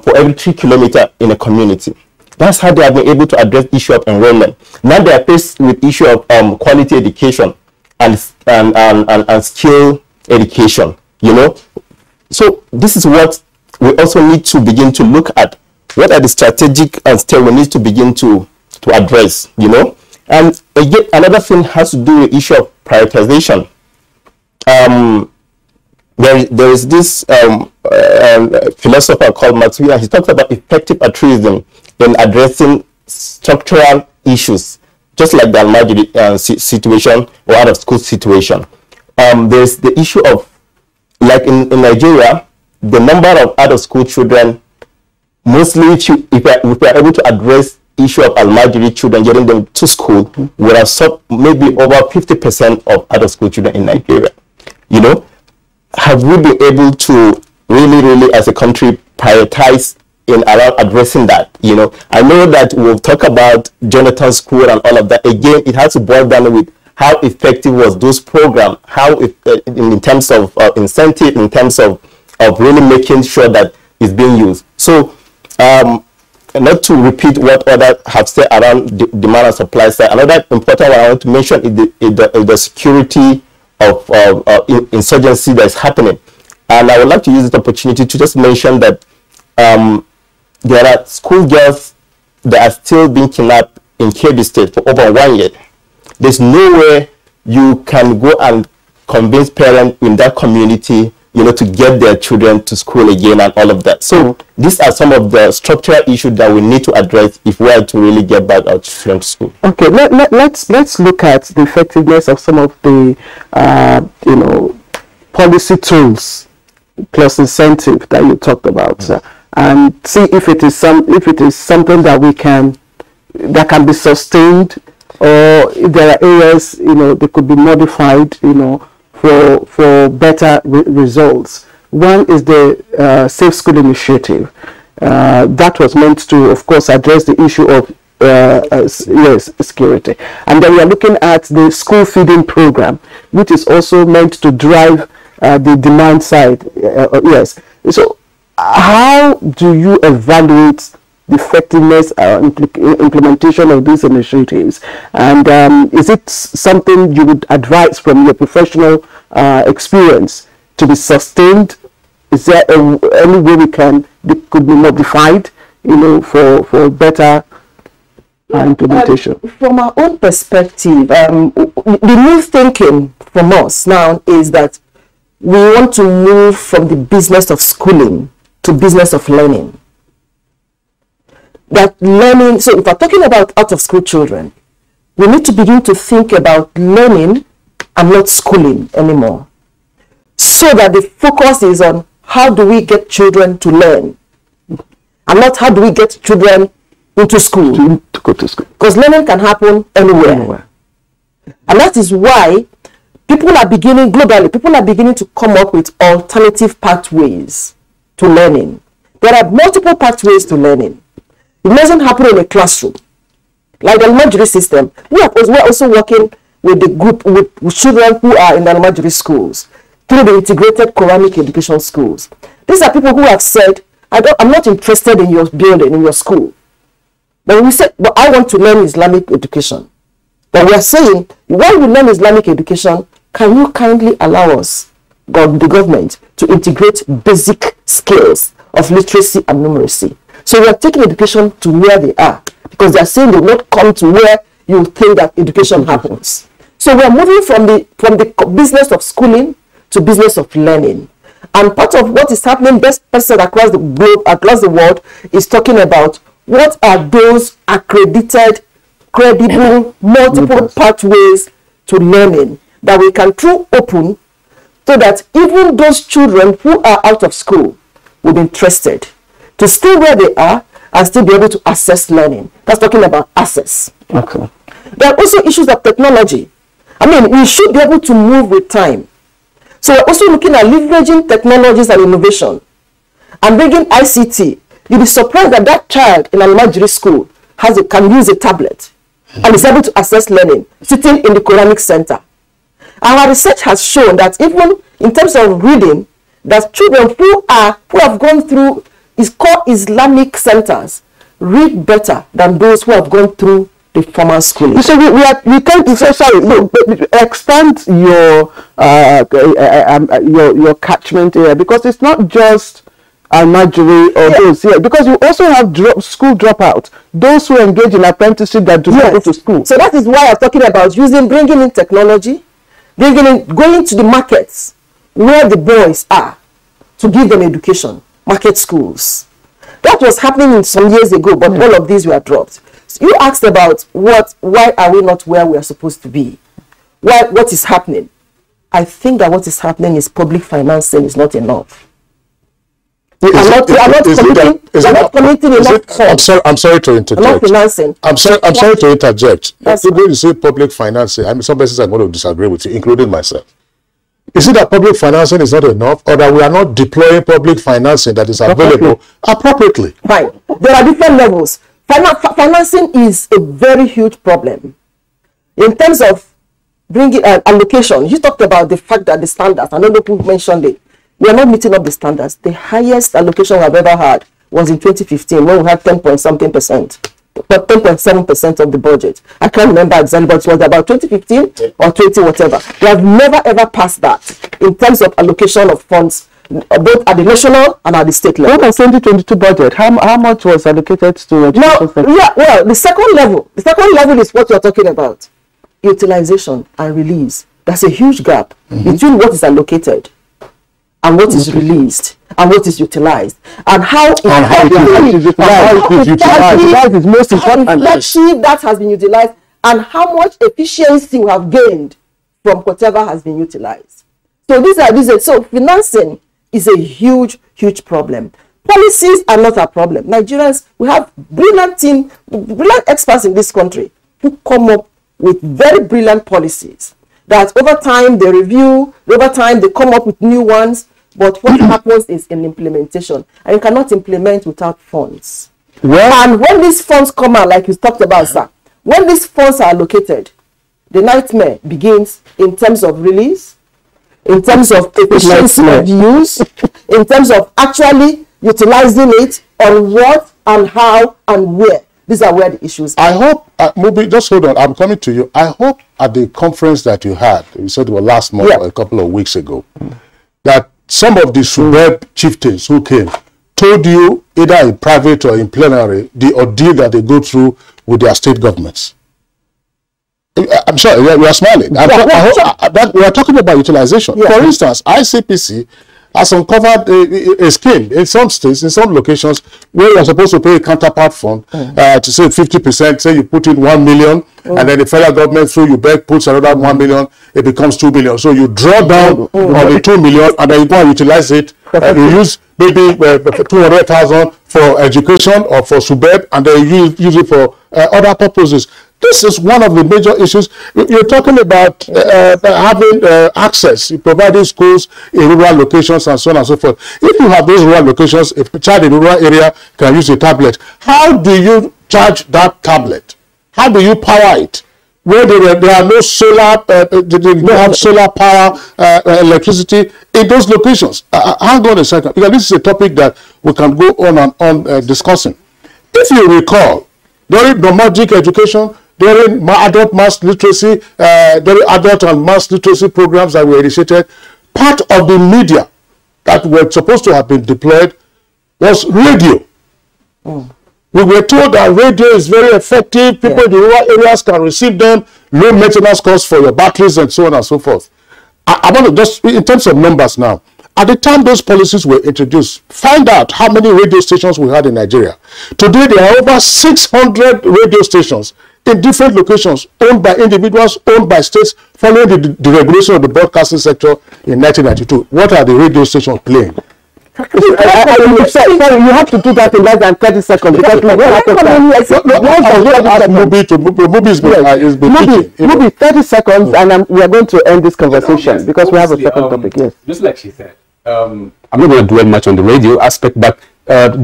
for every 3 kilometers in a community. That's how they have been able to address issue of enrollment. Now they are faced with issue of quality education and skill education, you know. So this is what we also need to begin to look at. What are the strategic steps we need to begin to address, you know. And again, another thing has to do with issue of prioritization. There is this philosopher called Matsuya. He talks about effective altruism in addressing structural issues, just like the Almajiri situation or out of school situation. There's the issue of, like in Nigeria, the number of out of school children, mostly if we are able to address issue of Almajiri children, getting them to school, would have solved maybe over 50% of out of school children in Nigeria. You know, have we been able to really as a country prioritize in around addressing that? You know, I know that we'll talk about Jonathan School and all of that. Again, it has to boil down with how effective was those programs, how in terms of incentive, in terms of really making sure that it's being used. So not to repeat what others have said around demand and supply side, another important one I want to mention is the security of insurgency that's happening. And I would like to use this opportunity to just mention that there are school girls that are still being kidnapped in Kebbi State for over 1 year. There's no way you can go and convince parents in that community, you know, to get their children to school again and all of that. So these are some of the structural issues that we need to address if we are to really get back our children to school. Okay, let's look at the effectiveness of some of the you know, policy tools plus incentive that you talked about, and see if it is something that can be sustained, or if there are areas, you know, they could be modified, you know, for better results. One is the Safe School Initiative. That was meant to, of course, address the issue of security. And then we are looking at the school feeding program, which is also meant to drive the demand side. Yes. So how do you evaluate the effectiveness implementation of these initiatives? And is it something you would advise from your professional experience to be sustained? Is there any way it could be modified, for better implementation? From our own perspective, the new thinking from us now is that we want to move from the business of schooling to business of learning. That learning, so if we're talking about out-of-school children, we need to begin to think about learning and not schooling anymore. So that the focus is on how do we get children to learn and not how do we get children into school. To go to school. Because learning can happen anywhere. And that is why people are beginning to come up with alternative pathways to learning. There are multiple pathways to learning. It doesn't happen in a classroom. Like the Almajiri system, we're also working with the group with children who are in the Almajiri schools through the integrated Quranic education schools. These are people who have said, I'm not interested in your building, in your school. But we said, but I want to learn Islamic education. But we are saying, while we learn Islamic education, can you kindly allow us, the government, to integrate basic skills of literacy and numeracy? So we are taking education to where they are, because they are saying they will not come to where you think that education happens. So we are moving from the business of schooling to business of learning. And part of what is happening best person across the globe, across the world, is talking about what are those accredited, credible, multiple pathways to learning that we can throw open so that even those children who are out of school will be interested to stay where they are and still be able to access learning. That's talking about access. Okay. There are also issues of technology. I mean, we should be able to move with time. So we're also looking at leveraging technologies and innovation and bringing ICT. You'll be surprised that that child in Almajiri school can use a tablet and is able to access learning sitting in the Quranic center. Our research has shown that even in terms of reading, that children who have gone through Islamic centers read better than those who have gone through the formal schooling. So we can't say, sorry, no, expand your catchment area, because it's not just Almajiri or those here, because you also have school dropout, those who engage in apprenticeship that do not go to school. So that is why I'm talking about bringing in technology, going to the markets where the boys are to give them education, market schools. That was happening some years ago, but all of these were dropped. So you asked about why are we not where we are supposed to be? What is happening? I think that what is happening is public financing is not enough. We are not committing enough. I'm sorry to interject. Not financing. I'm sorry to interject. When you say public financing, I mean, some persons are going to disagree with you, including myself. Is it that public financing is not enough, or that we are not deploying public financing that is available appropriately? Fine. There are different levels. Financing is a very huge problem. In terms of bringing allocation, you talked about the fact that the standards, I know people mentioned it, we are not meeting up the standards. The highest allocation we have ever had was in 2015 when we had 10.7% of the budget. I can't remember exactly, but it was about 2015 or 20 whatever. We have never ever passed that in terms of allocation of funds, both at the national and at the state level. What was 2022 budget? How much was allocated to education? The second level is what you're talking about. Utilization and release. There's a huge gap between what is allocated and what is released and what is utilized, and how effectively is most important. That has been utilized, and how much efficiency we have gained from whatever has been utilized. So so financing is a huge problem. Policies are not a problem. Nigerians, we have brilliant experts in this country who come up with very brilliant policies that over time they review, over time they come up with new ones, but what happens is in implementation, and you cannot implement without funds. And when these funds come out, like you talked about, sir, when these funds are allocated, the nightmare begins in terms of release, in terms of efficiency of use, in terms of actually utilizing it on what and how and where. These are where the issues are. I hope, Mubi, just hold on, I'm coming to you. I hope at the conference that you had, you said it was last month or a couple of weeks ago, that some of the suburb chieftains who came told you, either in private or in plenary, the ordeal that they go through with their state governments. I'm sorry, we are smiling. We are talking about utilization. For instance, ICPC has uncovered a scheme in some states, in some locations, where you are supposed to pay a counterpart fund to say 50%, say you put in 1 million, and then the federal government through UBEC puts another 1 million, it becomes 2 million. So you draw down on the 2 million, and then you go and utilize it. You use maybe 200,000 for education or for suburb, and then you use it for other purposes. This is one of the major issues. You're talking about having access, providing schools in rural locations and so on and so forth. If you have those rural locations, if a child in a rural area can use a tablet, how do you charge that tablet? How do you power it? Where there are no solar, they don't have solar power, electricity in those locations. Hang on a second, because this is a topic that we can go on and on discussing. If you recall, during nomadic education, during adult mass literacy, during adult and mass literacy programs that were initiated, part of the media that were supposed to have been deployed was radio. We were told that radio is very effective. People in the rural areas can receive them, low maintenance costs for your batteries and so on and so forth. I want to just, in terms of numbers now, at the time those policies were introduced, find out how many radio stations we had in Nigeria. Today there are over 600 radio stations in different locations, owned by individuals, owned by states, following the regulation of the broadcasting sector in 1992. What are the radio stations playing? Sorry, you have to do that in less than 30 seconds. Because Movie 30 seconds, and we are going to end this conversation because we have a second topic. Yes. Just like she said, I'm not going to dwell much on the radio aspect, but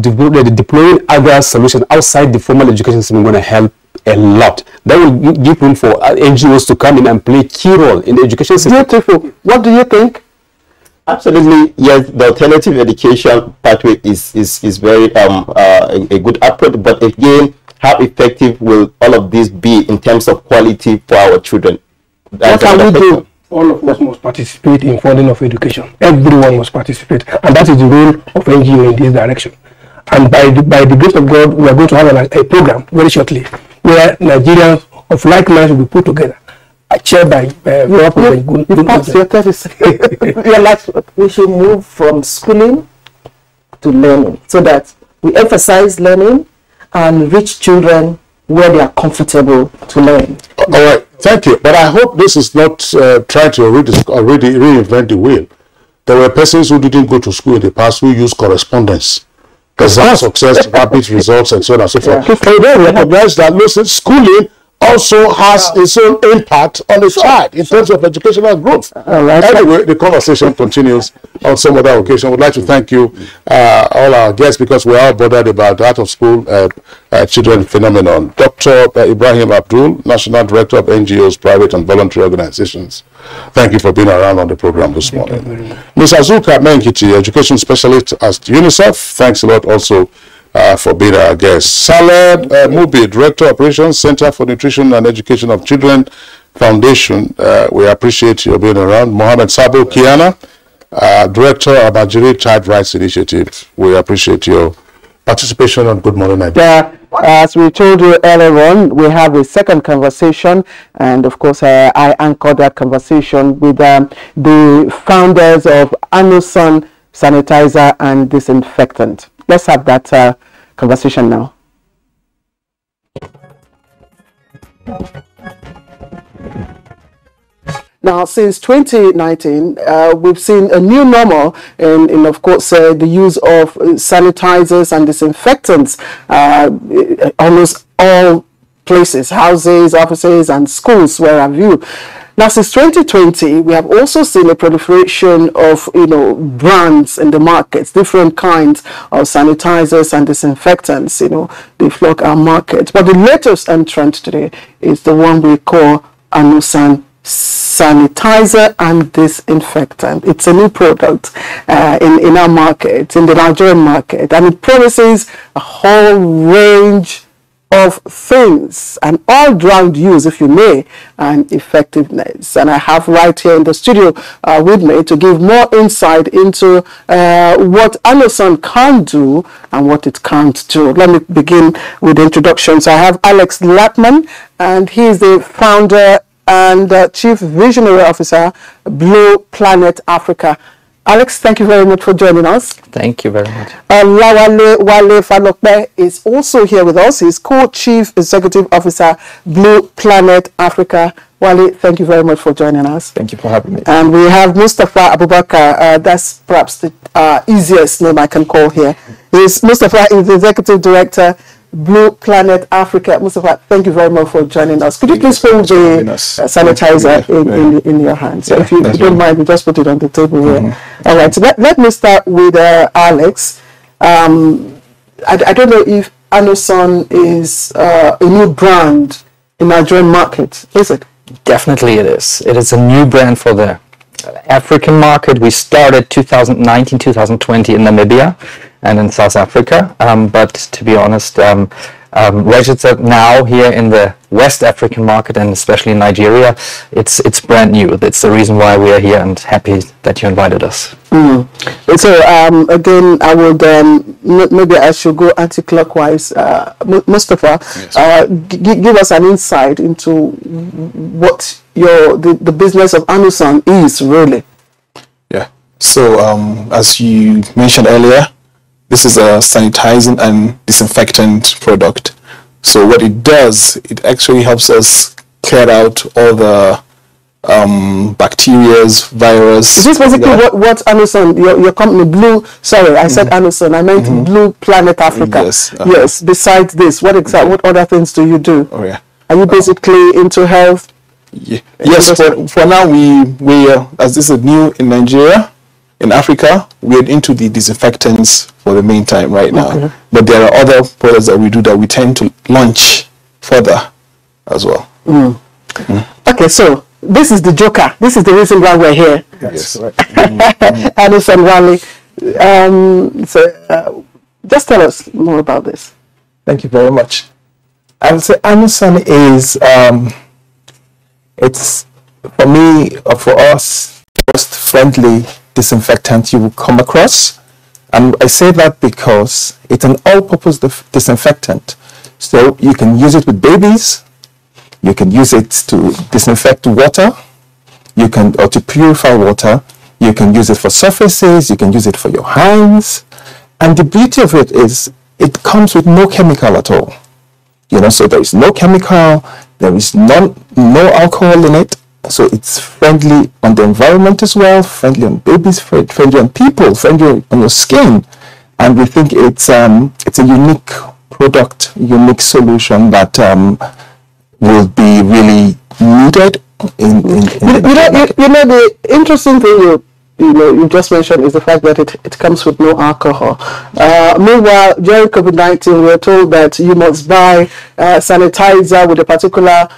deploying other solutions outside the formal education system is going to help a lot. That will give room for NGOs to come in and play a key role in the education system. Beautiful. What do you think? Absolutely, yes. The alternative education pathway is very a good approach. But again, how effective will all of this be in terms of quality for our children? What can we do? All of us must participate in funding of education. Everyone must participate, and that is the role of NGO in this direction. And by the grace of God, we are going to have a program very shortly where Nigerians of like minds will be put together. Chaired by we should move from schooling to learning, so that we emphasize learning and reach children where they are comfortable to learn. All right, thank you. But I hope this is not trying to already reinvent the wheel. There were persons who didn't go to school in the past who used correspondence. Exam success, rapid results, and so on and so forth. But they recognize that, listen, schooling also has its own impact on the child in terms of educational growth. Anyway, the conversation continues on some other occasion. We'd like to thank you, all our guests, because we're all bothered about the out-of-school children phenomenon. Dr. Ibrahim Abdul, National Director of NGOs, Private and Voluntary Organizations. Thank you for being around on the program this morning. Ms. Azuka Menkiti, Education Specialist at UNICEF. Thanks a lot also for being our guest. Salad Mubi, Director Operations, Center for Nutrition and Education of Children Foundation. We appreciate you being around. Mohammed Sabo Kiana, Director of Nigerian Child Rights Initiative. We appreciate your participation on Good Morning Nigeria. As we told you earlier on, we have a second conversation, and of course I anchored that conversation with the founders of Anusan Sanitizer and Disinfectant. Let's have that conversation now. Now, since 2019, we've seen a new normal in of course, the use of sanitizers and disinfectants almost all places, houses, offices, and schools where have you. Now, since 2020, we have also seen a proliferation of, brands in the markets, different kinds of sanitizers and disinfectants, they flock our market. But the latest entrant today is the one we call Anusan sanitizer and disinfectant. It's a new product in our market, in the Nigerian market, and it promises a whole range of things and all-round use, if you may, and effectiveness. And I have right here in the studio with me to give more insight into what Amazon can do and what it can't do. Let me begin with introductions. I have Alex Lapman, and he is the founder and Chief Visionary Officer, Blue Planet Africa. Alex, thank you very much for joining us. Thank you very much. Lawale Wale Falokbe is also here with us. He's Co-Chief Executive Officer, Blue Planet Africa. Wale, thank you very much for joining us. Thank you for having me. And we have Mustafa Abubakar. That's perhaps the easiest name I can call here. Mustafa is the Executive Director, Blue Planet Africa. Mustafa, thank you very much for joining us. Could you please hold the sanitizer in your hands? So if you don't mind, you just put it on the table here. All right, so let me start with Alex. I don't know if Amazon is a new brand in the Nigerian market, is it? Definitely it is. It is a new brand for the African market. We started 2019, 2020 in Namibia and in South Africa, but to be honest, registered now here in the West African market and especially in Nigeria, it's brand new. That's the reason why we are here and happy that you invited us. So again, I would maybe I should go anti-clockwise. Mustafa, yes. Give us an insight into what the business of Amazon is really. Yeah. So as you mentioned earlier, this is a sanitizing and disinfectant product. So what it does, it actually helps us clear out all the bacteria, virus. Is this basically what Amazon, your company, Blue, sorry, I said Amazon, I meant Blue Planet Africa. Yes. Yes, besides this, what other things do you do? Oh, yeah. Are you basically into health? Yeah. Yes, for now, we as this is new in Nigeria, in Africa, we're into the disinfectants for the meantime right now. Okay. But there are other products that we do that we tend to launch further as well. Okay, so this is the joker. This is the reason why we're here. Yes. Anderson Wale. Just tell us more about this. Thank you very much. I would say Amazon is, it's, for me, or for us, most friendly disinfectant you will come across. And I say that because it's an all-purpose disinfectant. So you can use it with babies, you can use it to disinfect water, or to purify water, you can use it for surfaces, you can use it for your hands. And the beauty of it is it comes with no chemical at all. So there is no chemical, there is no alcohol in it. So it's friendly on the environment as well, friendly on babies, friendly on people, friendly on your skin. And we think it's a unique product, unique solution that will be really needed in the interesting thing you just mentioned is the fact that it comes with no alcohol. Meanwhile, during COVID-19, we were told that you must buy sanitizer with a particular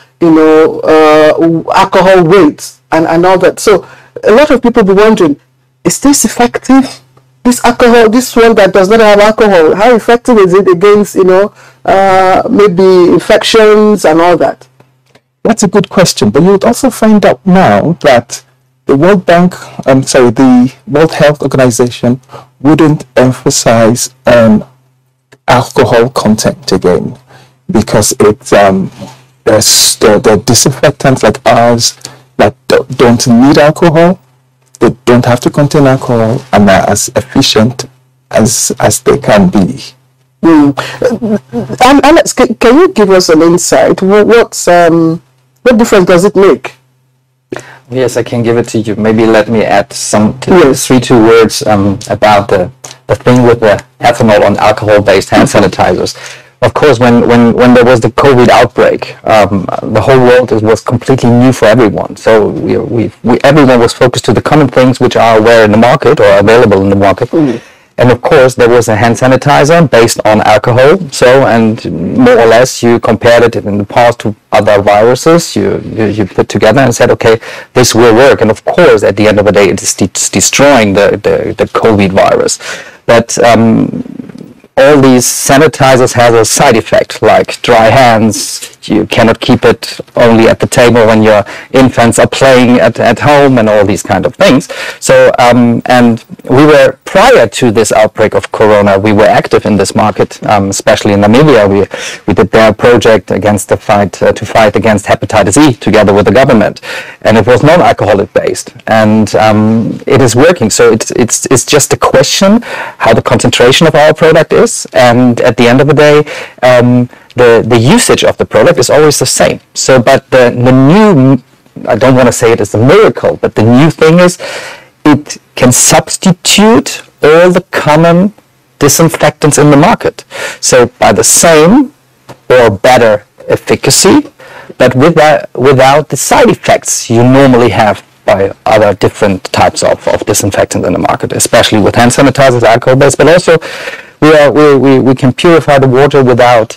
alcohol weight and all that. So a lot of people be wondering, is this effective? This alcohol, this one that does not have alcohol, how effective is it against maybe infections and all that? That's a good question, but you would also find out now that the World Bank, the World Health Organization wouldn't emphasize alcohol content again, because it's there's the disinfectants like ours that don't need alcohol, they don't have to contain alcohol, and are as efficient as they can be. And Alex, can you give us an insight? What difference does it make? Yes, I can give it to you. Maybe let me add two words about the thing with the ethanol on alcohol-based hand sanitizers. Of course, when there was the COVID outbreak, the whole world was completely new for everyone. So everyone was focused to the common things which are aware in the market or available in the market. And of course, there was a hand sanitizer based on alcohol. So, and more or less, you compared it in the past to other viruses. You put together and said, okay, this will work. And of course, at the end of the day, it is destroying the COVID virus. But all these sanitizers have a side effect, like dry hands. You cannot keep it only at the table when your infants are playing at home and all these kind of things. So, and we were, prior to this outbreak of Corona, we were active in this market, especially in Namibia. We did their project against the fight, to fight against hepatitis E together with the government. And it was non-alcoholic based. And it is working. So it's just a question how the concentration of our product is. And at the end of the day, the usage of the product is always the same. So, but the new, I don't want to say it is a miracle, but the new thing is it can substitute all the common disinfectants in the market. So by the same or better efficacy, but without the side effects you normally have by other different types of disinfectant in the market, especially with hand sanitizers, alcohol-based, but also we can purify the water without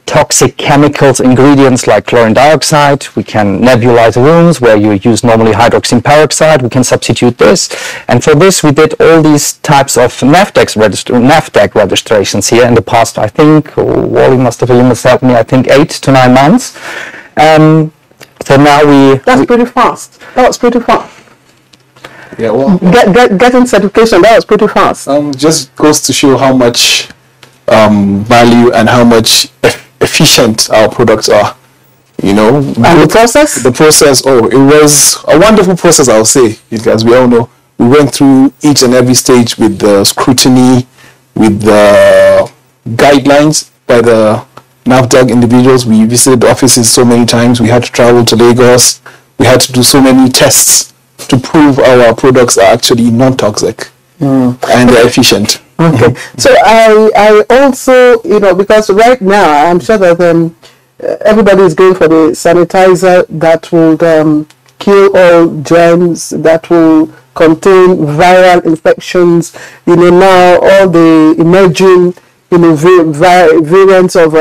toxic chemicals, ingredients like chlorine dioxide. We can nebulize rooms where you use normally hydroxine peroxide. We can substitute this. And for this, we did all these types of NAFDAC registrations here in the past, I think, Wally must have helped me, I think 8 to 9 months. So now That's pretty fast. That was pretty fast. Yeah, well, getting certification, that was pretty fast. Just goes to show how much value and how much efficient our products are. You know, and the process? The process, it was a wonderful process, I'll say. As we all know, we went through each and every stage with the scrutiny, with the guidelines by the NAFDAC individuals. We visited the offices so many times. We had to travel to Lagos. We had to do so many tests to prove our products are actually non-toxic and they're efficient. Okay. So I also, because right now I'm sure that everybody is going for the sanitizer that will kill all germs, that will contain viral infections. Now all the emerging variants of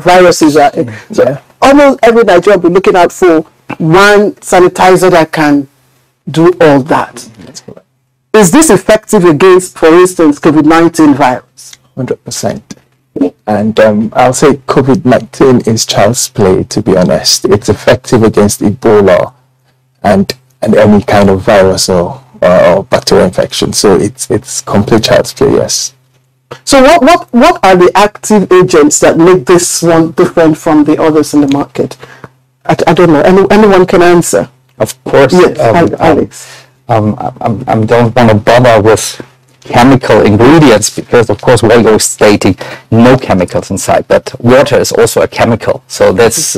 viruses are. So almost every Nigerian will be looking out for one sanitizer that can do all that. That's correct. Is this effective against, for instance, COVID-19 virus? 100%. And I'll say COVID-19 is child's play, to be honest. It's effective against Ebola and any kind of virus or bacterial infection. So it's complete child's play, yes. So what are the active agents that make this one different from the others in the market? I don't know. Anyone can answer. Of course. Yes, Alex. I don't want to bother with chemical ingredients because, of course, we're always stating no chemicals inside, but water is also a chemical. So this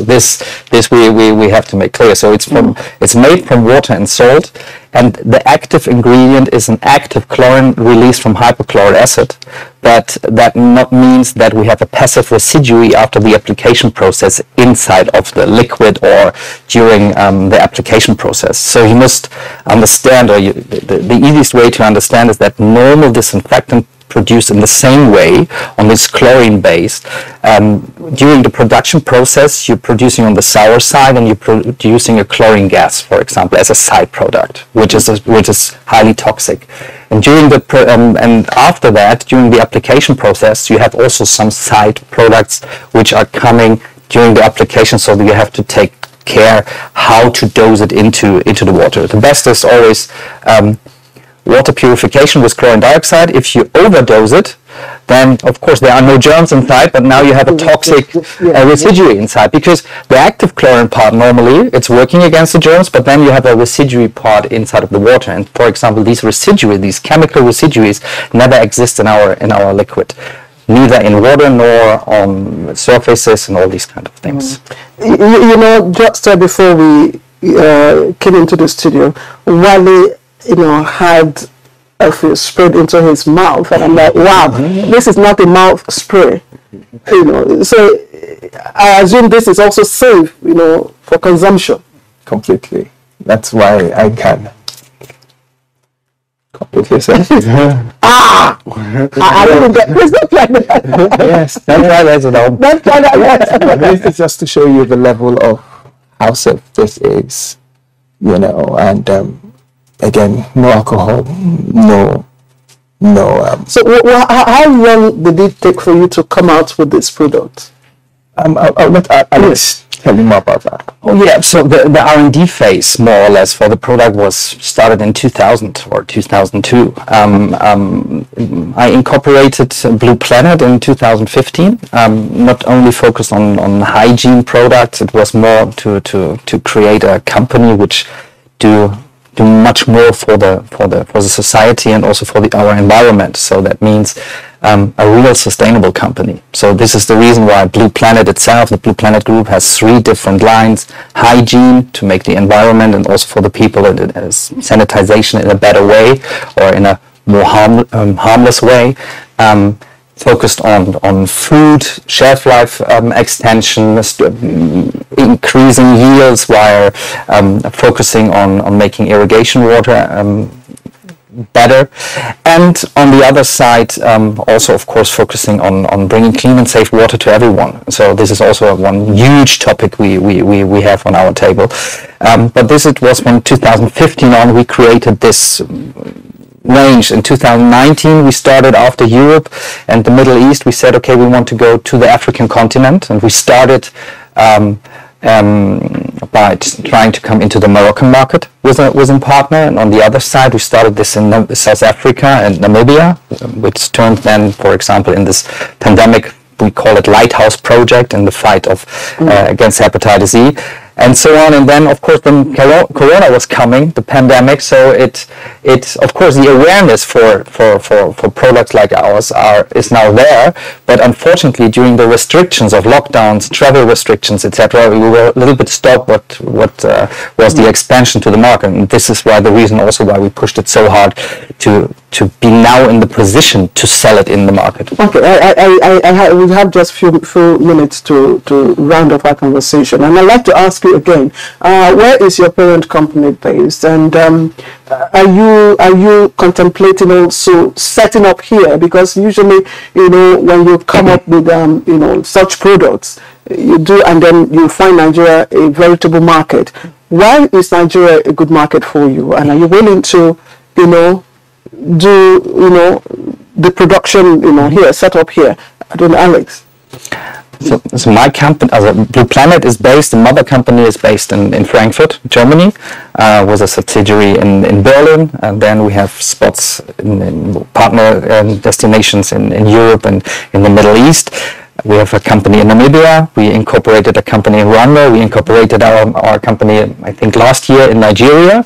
we have to make clear. So it's made from water and salt, and the active ingredient is an active chlorine released from hypochlorite acid. But that not means that we have a passive residue after the application process inside of the liquid or during the application process. So you must understand, or the easiest way to understand is that normal disinfectant produced in the same way on this chlorine base. During the production process, you're producing on the sour side and you're producing a chlorine gas, for example, as a side product, which is highly toxic. And during and after that, during the application process, you have also some side products which are coming during the application, so that you have to take care how to dose it into the water. The best is always water purification with chlorine dioxide. If you overdose it, then of course there are no germs inside, but now you have a toxic residue inside, because the active chlorine part normally it's working against the germs, but then you have a residue part inside of the water. And for example, these chemical residues never exist in our liquid, neither in water nor on surfaces and all these kind of things. Just before we came into the studio, Wale had a sprayed into his mouth, and I'm like, wow, this is not a mouth spray, So I assume this is also safe, for consumption. Completely. That's why I can. Completely safe. I didn't get this. Not like that. Yes, Don't try that at home. Don't try that. this is just to show you the level of how safe this is, you know, and again, no alcohol, no. So how long did it take for you to come out with this product? I'll let Alex tell you more about that. Oh yeah, so the R&D phase, more or less, for the product was started in 2000 or 2002. I incorporated Blue Planet in 2015, not only focused on hygiene products, it was more to create a company which do much more for the society and also for our environment. So that means a real sustainable company. So this is the reason why Blue Planet itself, the Blue Planet Group, has 3 different lines: hygiene to make the environment and also for the people, sanitization in a better way or in a more harmless way. Focused on food, shelf life extension, increasing yields while focusing on making irrigation water better, and on the other side also of course focusing on bringing clean and safe water to everyone. So this is also one huge topic we have on our table, but it was from 2015 on we created this range. In 2019 we started after Europe and the Middle East. We said, okay, we want to go to the African continent, and we started by trying to come into the Moroccan market with a partner, and on the other side we started this in South Africa and Namibia, which turned then, for example, in this pandemic, we call it Lighthouse Project in the fight of against hepatitis E, and so on. And then of course when Corona was coming, the pandemic, so it of course the awareness for products like ours is now there, but unfortunately during the restrictions of lockdowns, travel restrictions, etc., we were a little bit stopped what was the expansion to the market. And this is why the reason also why we pushed it so hard to be now in the position to sell it in the market. Okay, we have just few minutes to round off our conversation, and I'd like to ask you again, where is your parent company based, and are you contemplating also setting up here? Because usually, you know, when you come up with you know, such products, you do, and then you find Nigeria a veritable market. Why is Nigeria a good market for you, and are you willing to, you know, do, you know, the production, you know, here, set up here? I don't know, Alex. So my company, Blue Planet, is based, the mother company is based in Frankfurt, Germany, with a subsidiary in Berlin, and then we have spots in partner destinations in Europe and in the Middle East. We have a company in Namibia, we incorporated a company in Rwanda, we incorporated our company, I think, last year in Nigeria.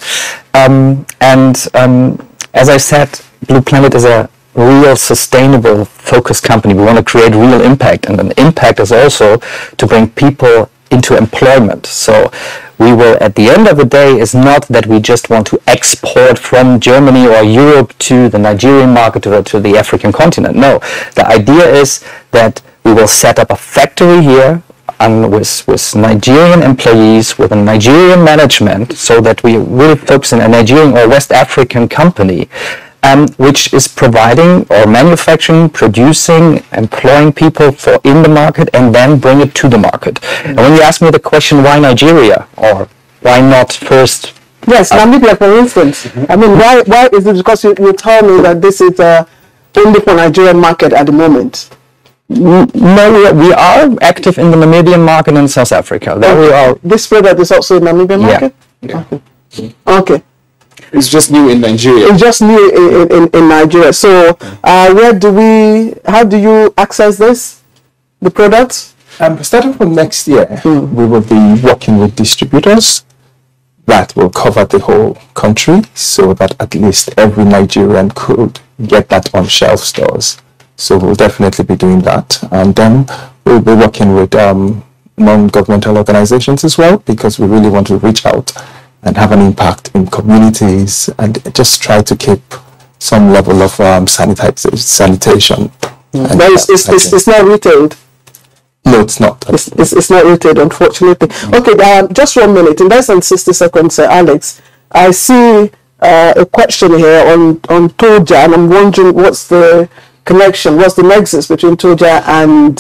As I said, Blue Planet is a real sustainable focused company. We want to create real impact, and an impact is also to bring people into employment. So we will, at the end of the day, is not that we just want to export from Germany or Europe to the Nigerian market or to the African continent. No, the idea is that we will set up a factory here and with Nigerian employees, with a Nigerian management, so that we really focus on a Nigerian or West African company, which is providing or manufacturing, producing, employing people in the market, and then bring it to the market. And when you ask me the question, why Nigeria, or why not first? Yes, Namibia, for instance. I mean, why is it? Because you told me that this is only for Nigerian market at the moment. No, we are active in the Namibian market and South Africa. There we are. This product is also in Namibian market? Yeah. Okay. It's just new in Nigeria. It's just new in Nigeria. So, how do you access this, the products? Starting from next year, we will be working with distributors that will cover the whole country, so that at least every Nigerian could get that on shelf stores. So we'll definitely be doing that. And then we'll be working with non-governmental organizations as well, because we really want to reach out and have an impact in communities and just try to keep some level of sanitation. But it's not retailed. No, it's not. It's not retailed, unfortunately. Okay, just 1 minute. In less than 60 seconds, Alex, I see a question here on Toja, and I'm wondering what's the connection, what's the nexus between Toja and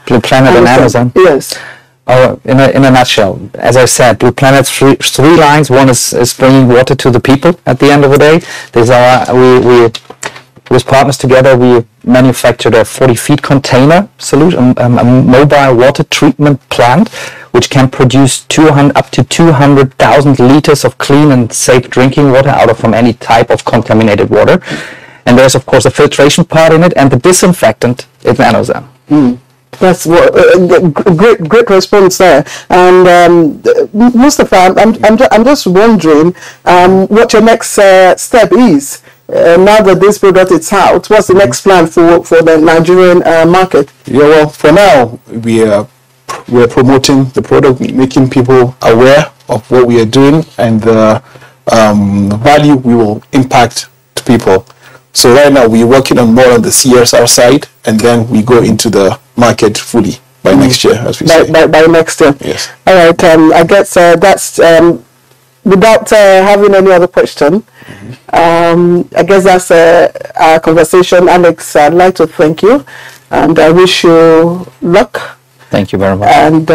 Blue Planet and Amazon? Yes. In a nutshell, as I said, Blue Planet's three lines. One is bringing water to the people at the end of the day. These are, we with partners together, we manufactured a 40-feet container solution, a mobile water treatment plant, which can produce up to 200,000 liters of clean and safe drinking water out of from any type of contaminated water. And there's, of course, a filtration part in it, and the disinfectant is NanoZen. That's what great response there. And Mustafa, I'm just wondering what your next step is now that this product is out. What's the next plan for the Nigerian market? Yeah, well, for now we're promoting the product, making people aware of what we are doing and the value we will impact to people. So right now we're working on more on the CSR side, and then we go into the market fully by next year, as we say. By next year. Yes. All right. I guess that's without having any other question. I guess that's our conversation. Alex, I'd like to thank you, and I wish you luck. Thank you very much. And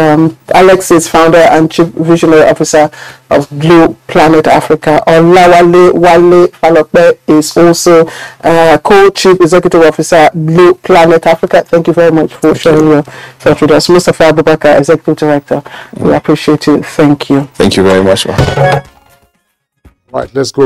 Alex is founder and chief visionary officer of Blue Planet Africa. Olawale Wale Falokbe is also co-chief executive officer Blue Planet Africa. Thank you very much for sharing your thoughts with us. Mustafa Abubakar, executive director. We appreciate you. Thank you. Thank you very much. Right, let's go.